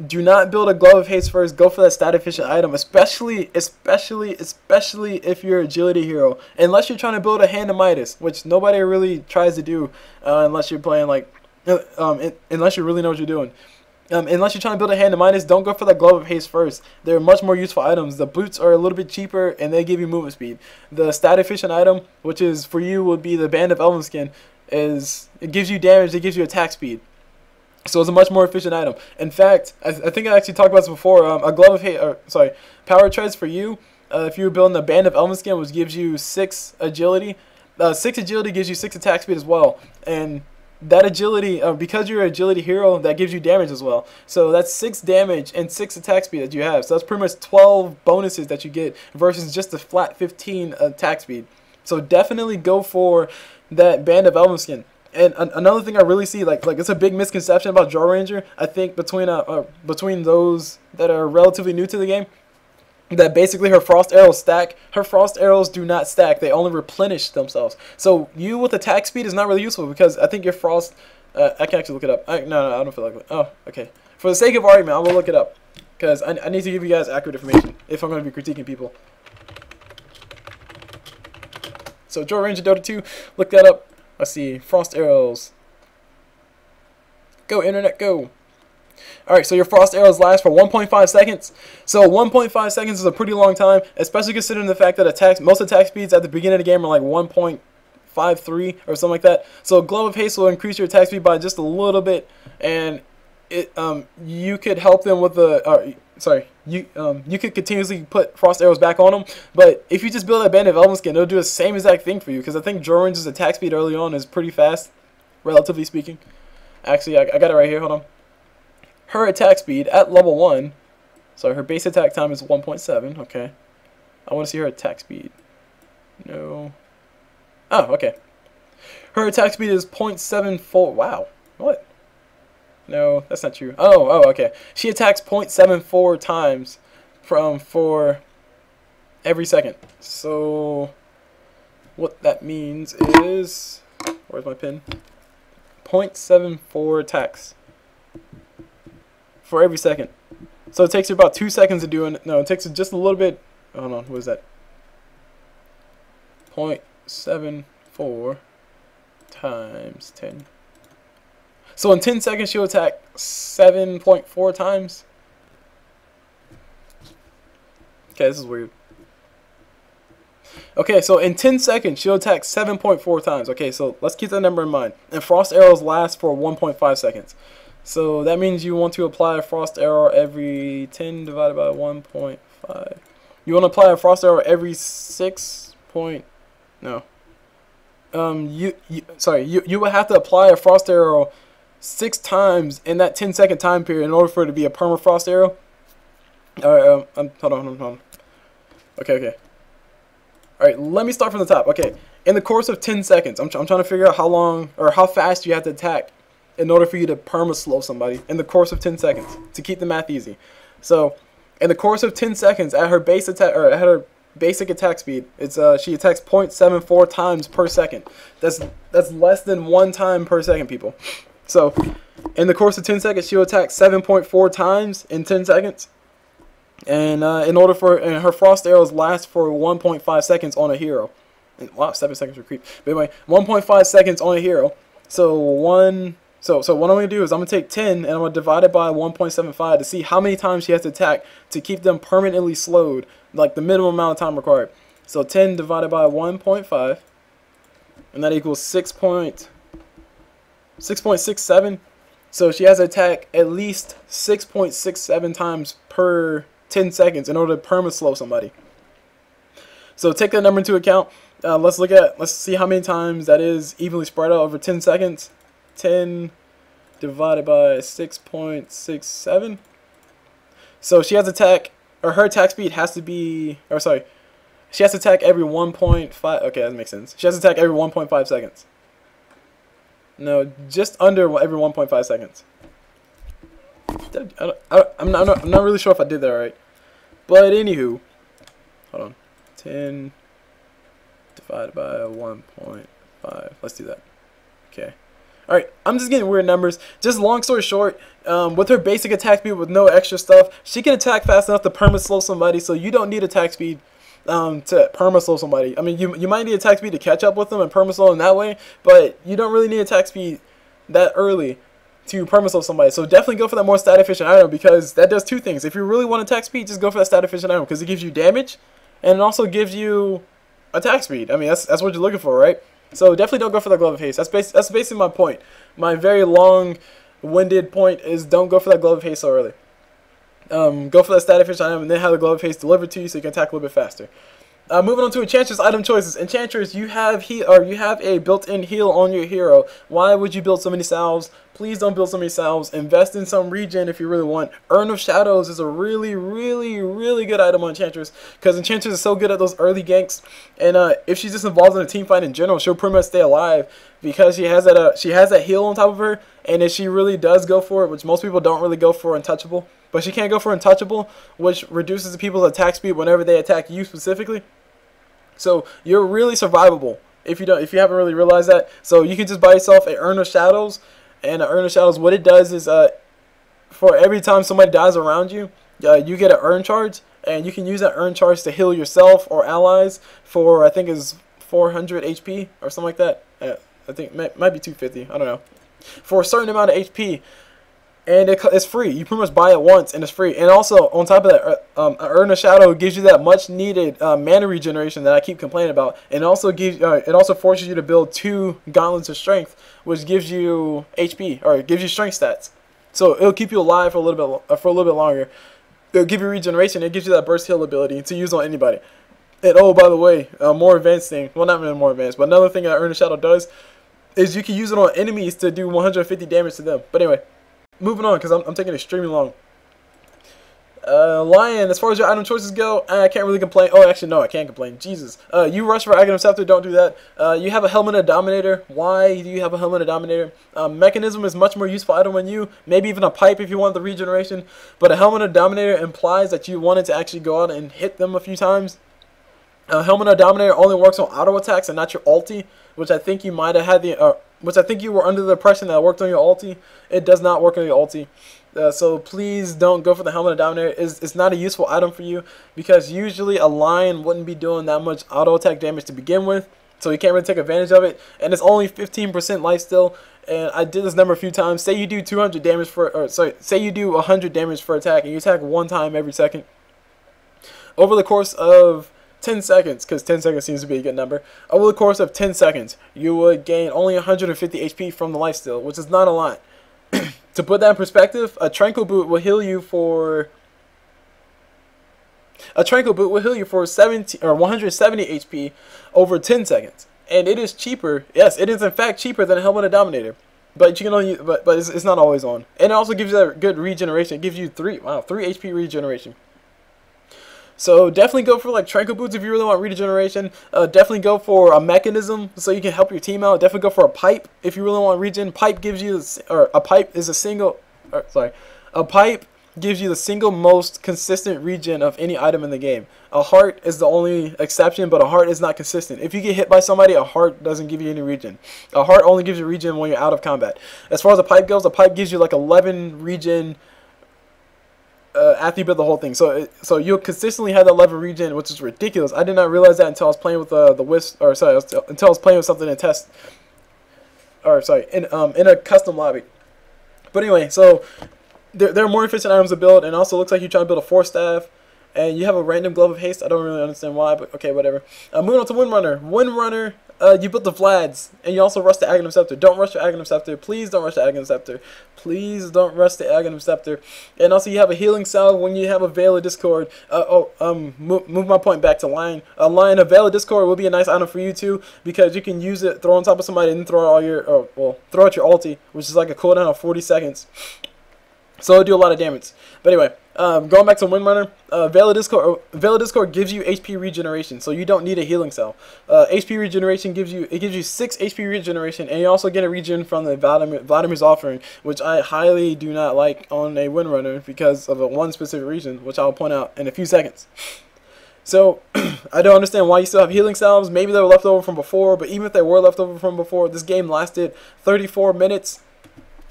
do not build a Glove of Haste first. Go for that stat efficient item, especially if you're Agility hero. Unless you're trying to build a Hand of Midas, which nobody really tries to do, unless you're playing like, unless you really know what you're doing. Unless you're trying to build a Hand of Midas, don't go for that Glove of Haste first. They're much more useful items. The boots are a little bit cheaper, and they give you movement speed. The stat efficient item, which is for you would be the Band of Elven Skin, it gives you damage, it gives you attack speed. So it's a much more efficient item. In fact, I think I actually talked about this before. A Glove of Haste, Power Treads for you. If you were building the Band of Elven Skin, which gives you 6 agility, 6 agility gives you 6 attack speed as well, and that agility, because you're an agility hero, that gives you damage as well. So that's 6 damage and 6 attack speed that you have. So that's pretty much 12 bonuses that you get versus just a flat 15 attack speed. So definitely go for that Band of Elven Skin. And another thing I really see, like it's a big misconception about Draw Ranger, I think, between those that are relatively new to the game, that basically her frost arrows stack. Her frost arrows do not stack. They only replenish themselves. So you with attack speed is not really useful because I think your frost... I can actually look it up. No, I don't feel like it. Oh, okay. For the sake of argument, I will look it up. Because I need to give you guys accurate information if I'm going to be critiquing people. So Draw Ranger Dota 2, look that up. Let's see. Frost arrows. Go, internet, go. Alright, so your frost arrows last for 1.5 seconds. So 1.5 seconds is a pretty long time, especially considering the fact that most attack speeds at the beginning of the game are like 1.53 or something like that. So Glove of Haste will increase your attack speed by just a little bit, and you could help them with the you could continuously put frost arrows back on them, but if you just build a band of Elven Skin, it'll do the same exact thing for you, because I think Jorun's attack speed early on is pretty fast, relatively speaking. Actually, I got it right here, hold on. Her attack speed at level 1, so her base attack time is 1.7, okay. I want to see her attack speed. No. Oh, okay. Her attack speed is 0.74, wow, what? No, that's not true. Oh, okay. She attacks 0.74 times for every second. So what that means is, where's my pen? 0.74 attacks for every second. So it takes her about 2 seconds to do it. No, it takes her just a little bit. Hold on, what is that? 0.74 times 10. So in 10 seconds, she'll attack 7.4 times. Okay, this is weird. Okay, so in 10 seconds, she'll attack 7.4 times. Okay, so let's keep that number in mind. And frost arrows last for 1.5 seconds. So that means you want to apply a frost arrow every 10 divided by 1.5. You want to apply a frost arrow every 6 point... No. You would have to apply a frost arrow 6 times in that 10-second time period in order for it to be a permafrost arrow. Alright, hold on. Okay. Alright, let me start from the top. Okay, in the course of 10 seconds, I'm trying to figure out how long or how fast you have to attack in order for you to perma-slow somebody in the course of 10 seconds to keep the math easy. So, in the course of 10 seconds, at her base attack or at her basic attack speed, it's she attacks 0.74 times per second. That's less than 1 time per second, people. So, in the course of 10 seconds, she'll attack 7.4 times in 10 seconds. And in order for her frost arrows last for 1.5 seconds on a hero. And, wow, 7 seconds for creep. But anyway, 1.5 seconds on a hero. So what I'm going to do is I'm going to take 10 and I'm going to divide it by 1.75 to see how many times she has to attack to keep them permanently slowed, like the minimum amount of time required. So 10 divided by 1.5, and that equals 6.67. So she has to attack at least 6.67 times per 10 seconds in order to perma-slow somebody. So take that number into account. Let's see how many times that is evenly spread out over 10 seconds. 10 divided by 6.67. So she has to attack, or her attack speed has to be, she has to attack every 1.5. Okay, that makes sense. She has to attack every 1.5 seconds. No, just under every 1.5 seconds. I'm not really sure if I did that right. But anywho, hold on. 10 divided by 1.5. Let's do that. Okay. Alright, I'm just getting weird numbers. Just long story short, with her basic attack speed with no extra stuff, she can attack fast enough to perma-slow somebody, so you don't need attack speed to perma-slow somebody. I mean, you might need attack speed to catch up with them and perma-slow them that way, but you don't really need attack speed that early to perma-slow somebody. So definitely go for that more stat-efficient item, because that does 2 things. If you really want attack speed, just go for that stat-efficient item, because it gives you damage, and it also gives you attack speed. I mean, that's what you're looking for, right? So definitely don't go for that glove of haste. That's basically my point. My very long-winded point is don't go for that glove of haste so early. Go for that stat efficient item and then have the glove of haste delivered to you so you can attack a little bit faster. Moving on to Enchantress item choices. Enchantress, you have a built-in heal on your hero. Why would you build so many salves? Please don't build so many salves. Invest in some regen if you really want. Urn of Shadows is a really, really, really good item on Enchantress, because Enchantress is so good at those early ganks. And if she's just involved in a team fight in general, she'll pretty much stay alive, because she has that heal on top of her. And if she really does go for it, which most people don't really go for Untouchable, but she can't go for Untouchable, which reduces the people's attack speed whenever they attack you specifically. So you're really survivable if you haven't really realized that. So you can just buy yourself an Urn of Shadows, and an Urn of Shadows, what it does is for every time somebody dies around you, you get an Urn charge, and you can use that Urn charge to heal yourself or allies for, I think is 400 HP or something like that. I think it might be 250. I don't know. For a certain amount of HP. And it's free. You pretty much buy it once, and it's free. And also, on top of that, Urn of Shadow gives you that much-needed mana regeneration that I keep complaining about. And also it also forces you to build 2 Gauntlets of Strength, which gives you HP, or gives you strength stats. So it'll keep you alive for a little bit longer. It'll give you regeneration. It gives you that burst heal ability to use on anybody. And oh, by the way, more advanced thing. Well, not really more advanced, but another thing that Earn a Shadow does is you can use it on enemies to do 150 damage to them. But anyway, moving on because I'm taking extremely long. Lion, as far as your item choices go, I can't really complain. Oh, actually, no, I can't complain. Jesus. You rush for Aghanim Scepter, don't do that. You have a Helmet of Dominator. Why do you have a Helmet of Dominator? Mechanism is much more useful item than you. Maybe even a pipe if you want the regeneration. But a Helmet of Dominator implies that you wanted to actually go out and hit them a few times. Helmet of Dominator only works on auto attacks and not your ulti, which I think you might have had which I think you were under the impression that it worked on your ulti. It does not work on your ulti. So please don't go for the Helmet of Dominator. It's not a useful item for you because usually a Lion wouldn't be doing that much auto attack damage to begin with, so you can't really take advantage of it. And it's only 15% lifesteal. And I did this number a few times. Say you do 200 damage say you do 100 damage for attack, and you attack one time every second. Over the course of 10 seconds, because 10 seconds seems to be a good number. Over the course of 10 seconds, you would gain only 150 HP from the lifesteal, which is not a lot. To put that in perspective, a Tranquil Boot will heal you for 170 HP over 10 seconds, and it is cheaper. Yes, it is in fact cheaper than a Helmet of Dominator, but you can only but it's not always on. And it also gives you that good regeneration. It gives you 3 HP regeneration. So definitely go for like Tranquil Boots if you really want regeneration. Definitely go for a mechanism so you can help your team out. Definitely go for a pipe if you really want regen. Pipe gives you a pipe gives you the single most consistent regen of any item in the game. A heart is the only exception, but a heart is not consistent. If you get hit by somebody, a heart doesn't give you any regen. A heart only gives you regen when you're out of combat. As far as a pipe goes, a pipe gives you like 11 regen after you build the whole thing, so you'll consistently have that level regen, which is ridiculous. I did not realize that until I was playing with the wisp, until I was playing with something in test, in a custom lobby. But anyway, so there are more efficient items to build, and also looks like you're trying to build a 4-staff, and you have a random glove of haste. I don't really understand why, but okay, whatever. Moving on to Windrunner. Windrunner. You built the Vlads, and you also rush the Aghanim Scepter. Don't rush the Aghanim Scepter. Please don't rush the Aghanim Scepter. Please don't rush the Aghanim Scepter. And also, you have a healing salve when you have a Veil of Discord. Move my point back to Lion. A Veil of Discord will be a nice item for you too, because you can use it, throw on top of somebody, and then throw out all your, throw out your ulti, which is like a cooldown of 40 seconds. So it'll do a lot of damage. But anyway, going back to Windrunner, Veil of Discord gives you HP regeneration, so you don't need a healing cell. HP regeneration gives you 6 HP regeneration, and you also get a regen from the Vladimir's Offering, which I highly do not like on a Windrunner because of one specific reason, which I'll point out in a few seconds. So I don't understand why you still have healing salves. Maybe they were left over from before, but even if they were left over from before, this game lasted 34 minutes.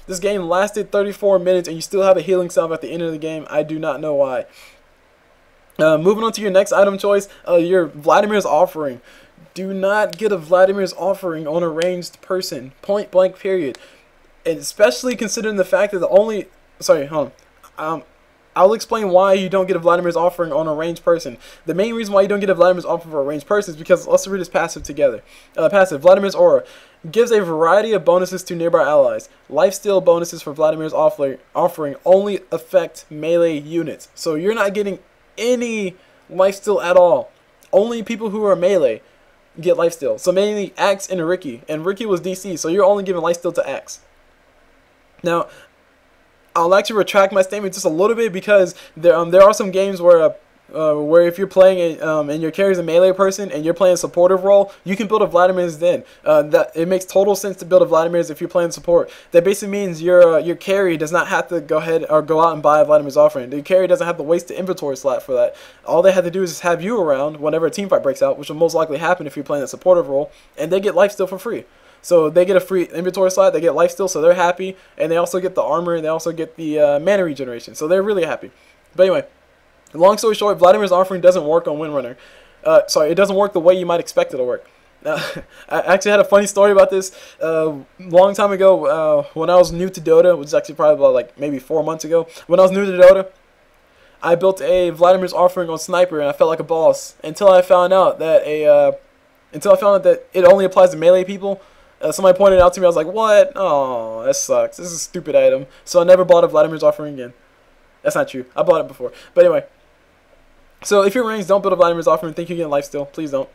This game lasted 34 minutes, and you still have a healing salve at the end of the game. I do not know why. Moving on to your next item choice, your Vladimir's Offering. Do not get a Vladimir's Offering on a ranged person. Point blank, period. And especially considering the fact that the only... Sorry, hold on. I'll explain why you don't get a Vladimir's Offering on a ranged person. The main reason why you don't get a Vladimir's Offering for a ranged person is because, let's read this passive together. Passive, Vladimir's Aura. Gives a variety of bonuses to nearby allies. Lifesteal bonuses for Vladimir's Offering only affect melee units. So you're not getting any lifesteal at all. Only people who are melee get lifesteal. So mainly Axe and Ricky. And Ricky was DC, so you're only giving lifesteal to Axe. Now, I'll actually retract my statement just a little bit because there are some games where if you're playing and your carry's a melee person and you're playing a supportive role, you can build a Vladimir's then. That it makes total sense to build a Vladimir's if you're playing support. That basically means your carry does not have to go ahead or go out and buy a Vladimir's Offering. The carry doesn't have to waste the inventory slot for that. All they have to do is just have you around whenever a team fight breaks out, which will most likely happen if you're playing a supportive role, and they get lifesteal for free. So they get a free inventory slot, they get lifesteal, so they're happy, and they also get the armor, and they also get the mana regeneration, so they're really happy. But anyway, long story short, Vladimir's Offering doesn't work on Windrunner. Sorry, it doesn't work the way you might expect it to work. I actually had a funny story about this. Long time ago, when I was new to Dota, which is actually probably about like maybe 4 months ago, when I was new to Dota, I built a Vladimir's Offering on Sniper, and I felt like a boss until I found out that it only applies to melee people. Somebody pointed it out to me. I was like, what? Oh, that sucks. This is a stupid item. So I never bought a Vladimir's Offering again. That's not true. I bought it before. But anyway. So if you're ranks, don't build a Vladimir's Offering. Think you get lifesteal. Please don't.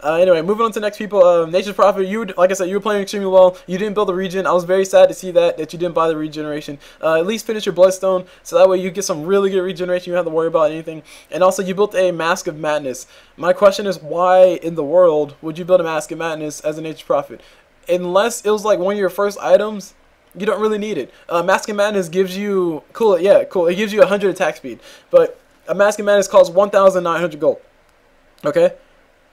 Anyway, moving on to the next people. Nature's Prophet, like I said, you were playing extremely well. You didn't build the regen. I was very sad to see that you didn't buy the regeneration. At least finish your Bloodstone, so that way you get some really good regeneration. You don't have to worry about anything. And also, you built a Mask of Madness. My question is, why in the world would you build a Mask of Madness as a Nature's Prophet? Unless it was like one of your first items, you don't really need it. Mask of Madness gives you, cool. It gives you 100 attack speed. But a Mask of Madness costs 1,900 gold. Okay?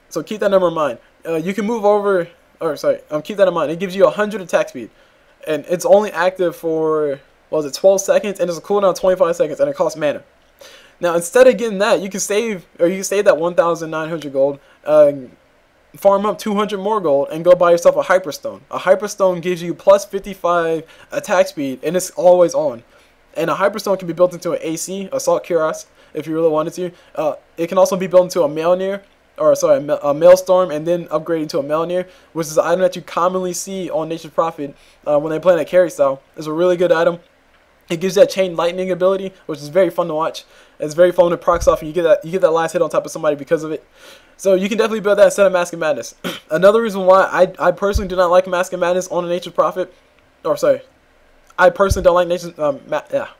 So keep that number in mind. You can move over, keep that in mind. It gives you 100 attack speed. And it's only active for, 12 seconds, and it's a cooldown of 25 seconds, and it costs mana. Now, instead of getting that, you can save that 1,900 gold, farm up 200 more gold, and go buy yourself a Hyperstone. A Hyperstone gives you plus 55 attack speed, and it's always on. And a Hyperstone can be built into an AC, Assault Cuirass, if you really wanted to. It can also be built into a Maelstrom, a Maelstrom, and then upgrading to a Melnir, which is an item that you commonly see on Nature's Prophet when they play in a carry style. It's a really good item. It gives that chain lightning ability, which is very fun to watch. It's very fun to procs off, and you get that last hit on top of somebody because of it. So you can definitely build that instead of Mask of Madness. Another reason why I personally do not like Mask of Madness on a Nature's Prophet, I personally don't like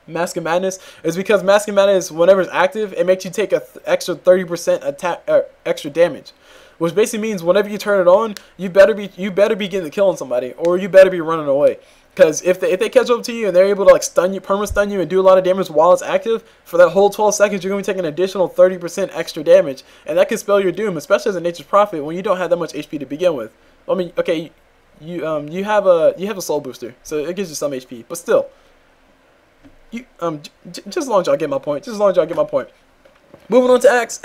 Mask of Madness, is because Mask of Madness, whenever it's active, it makes you take an extra 30% attack, extra damage, which basically means whenever you turn it on, you better be getting to killing somebody, or you better be running away. Because if they catch up to you and they're able to like perma stun you and do a lot of damage while it's active, for that whole 12 seconds, you're gonna be taking an additional 30% extra damage, and that can spell your doom, especially as a Nature's Prophet when you don't have that much HP to begin with. I mean, okay. You have a soul booster, so it gives you some HP, but still, just as long as y'all get my point. Moving on to Axe.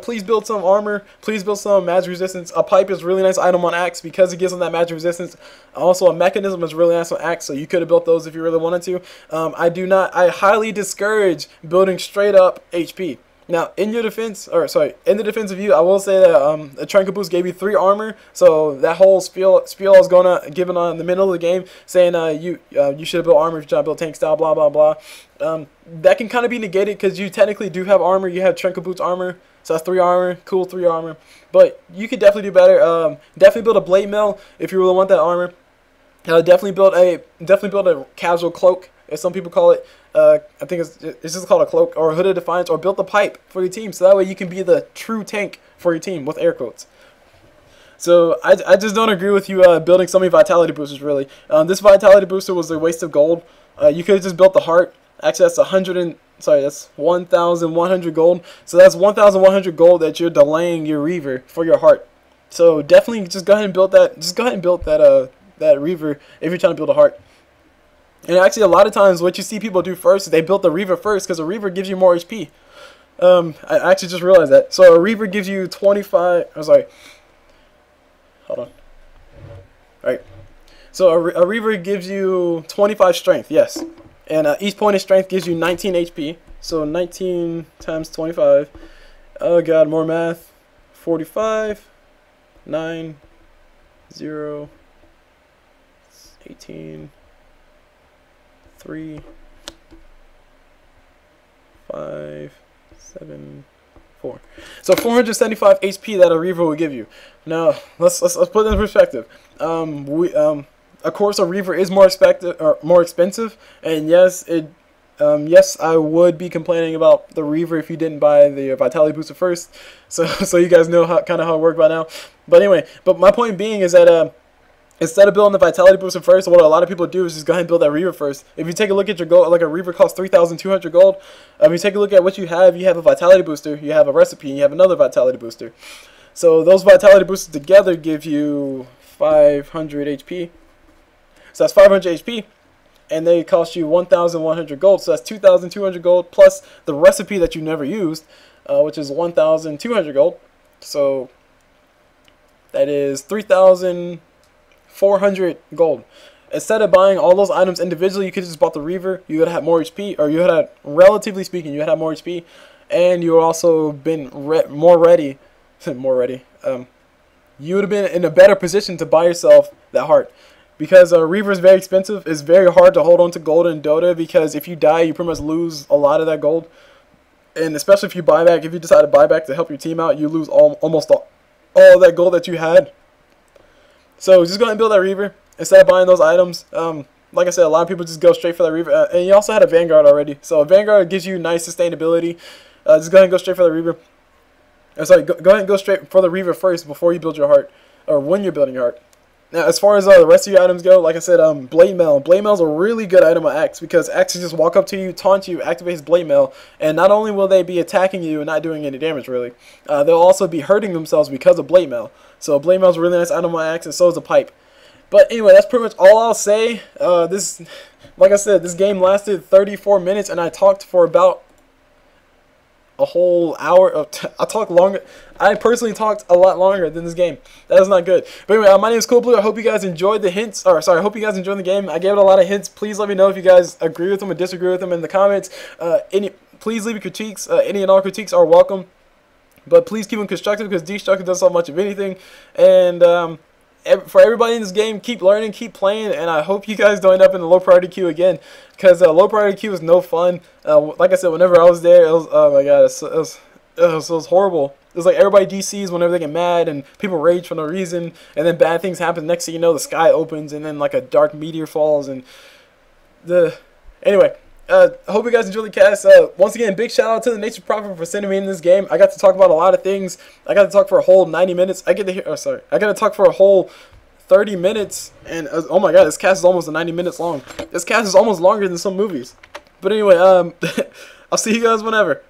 Please build some armor. Please build some magic resistance. A pipe is a really nice item on Axe because it gives them that magic resistance. Also, a mechanism is really nice on Axe, so you could have built those if you really wanted to. I highly discourage building straight up HP. Now, in the defense of you, I will say that a Trinket Boost gave you 3 armor, so that whole spiel is given on in the middle of the game, saying you should have built armor if you're trying to build tank style, blah blah blah. That can kind of be negated because you technically do have armor. You have Trinket Boots armor, so that's 3 armor, cool 3 armor. But you could definitely do better. Definitely build a blade mail if you really want that armor. Definitely build a casual cloak, as some people call it. I think it's just called a cloak or a hooded defiance, or build the pipe for your team, so that way you can be the true tank for your team with air quotes. So I just don't agree with you building so many vitality boosters. Really, this vitality booster was a waste of gold. You could have just built the heart. Actually, that's 1,100 gold. So that's 1,100 gold that you're delaying your Reaver for your heart. So definitely just go ahead and build that. Just go ahead and build that Reaver if you're trying to build a heart. And actually, a lot of times, what you see people do first is they build the Reaver first, because a Reaver gives you more HP. I actually just realized that. So a Reaver gives you 25... Hold on. Alright. So a Reaver gives you 25 strength, yes. And each point of strength gives you 19 HP. So 19 times 25. Oh god, more math. 45. 9. 0. 18. 3, 5, 7, 4. So 475 HP that a Reaver will give you. Now let's put it in perspective. Of course, a Reaver is more expensive, and yes, yes, I would be complaining about the Reaver if you didn't buy the Vitality Booster first. So you guys know kind of how it worked by now. But anyway, my point being is that instead of building the Vitality Booster first, what a lot of people do is just go ahead and build that Reaver first. If you take a look at your gold, like a Reaver costs 3,200 gold. If you take a look at what you have a Vitality Booster, you have a Recipe, and you have another Vitality Booster. So those Vitality Boosters together give you 500 HP. So that's 500 HP, and they cost you 1,100 gold. So that's 2,200 gold plus the Recipe that you never used, which is 1,200 gold. So that is 3,400 gold. Instead of buying all those items individually, you could just bought the Reaver. You would have more HP, or you would have, relatively speaking, you would have more HP, and you would also been more ready. you would have been in a better position to buy yourself that heart. Because Reaver is very expensive. It's very hard to hold on to gold in Dota because if you die, you pretty much lose a lot of that gold. And especially if you buy back, if you decide to buy back to help your team out, you lose almost all of that gold that you had. So just go ahead and build that Reaver instead of buying those items. Like I said, a lot of people just go straight for that Reaver. And you also had a Vanguard already. So a Vanguard gives you nice sustainability. Just go ahead and go straight for the Reaver. Sorry, go ahead and go straight for the Reaver first before you build your heart. Or when you're building your heart. Now, as far as the rest of your items go, like I said, Blade Mail. Blade Mail is a really good item on Axe because Axe can just walk up to you, taunt you, activate his Blade Mail, and not only will they be attacking you and not doing any damage, really, they'll also be hurting themselves because of Blade Mail. So Blade Mail is a really nice item on Axe, and so is a Pipe. But anyway, that's pretty much all I'll say. Like I said, this game lasted 34 minutes, and I talked for about a whole hour. I talked longer. I personally talked a lot longer than this game. That is not good. But anyway, my name is Cool Blue. I hope you guys enjoyed the hints. Or sorry, I hope you guys enjoyed the game. I gave it a lot of hints. Please let me know if you guys agree with them or disagree with them in the comments. Please leave your critiques. Any and all critiques are welcome. But please keep them constructive because destructive doesn't solve much of anything. And for everybody in this game, keep learning, keep playing, and I hope you guys don't end up in the low priority queue again, because low priority queue is no fun. Like I said, whenever I was there, it was, oh my god, it was horrible. It was like everybody DCs whenever they get mad, and people rage for no reason, and then bad things happen. Next thing you know, the sky opens, and then like a dark meteor falls, and anyway. I hope you guys enjoyed the cast. Once again, big shout out to the Nature Prophet for sending me in this game. I got to talk about a lot of things. I got to talk for a whole 90 minutes. I got to talk for a whole 30 minutes. And oh my god, this cast is almost 90 minutes long. This cast is almost longer than some movies. But anyway, I'll see you guys whenever.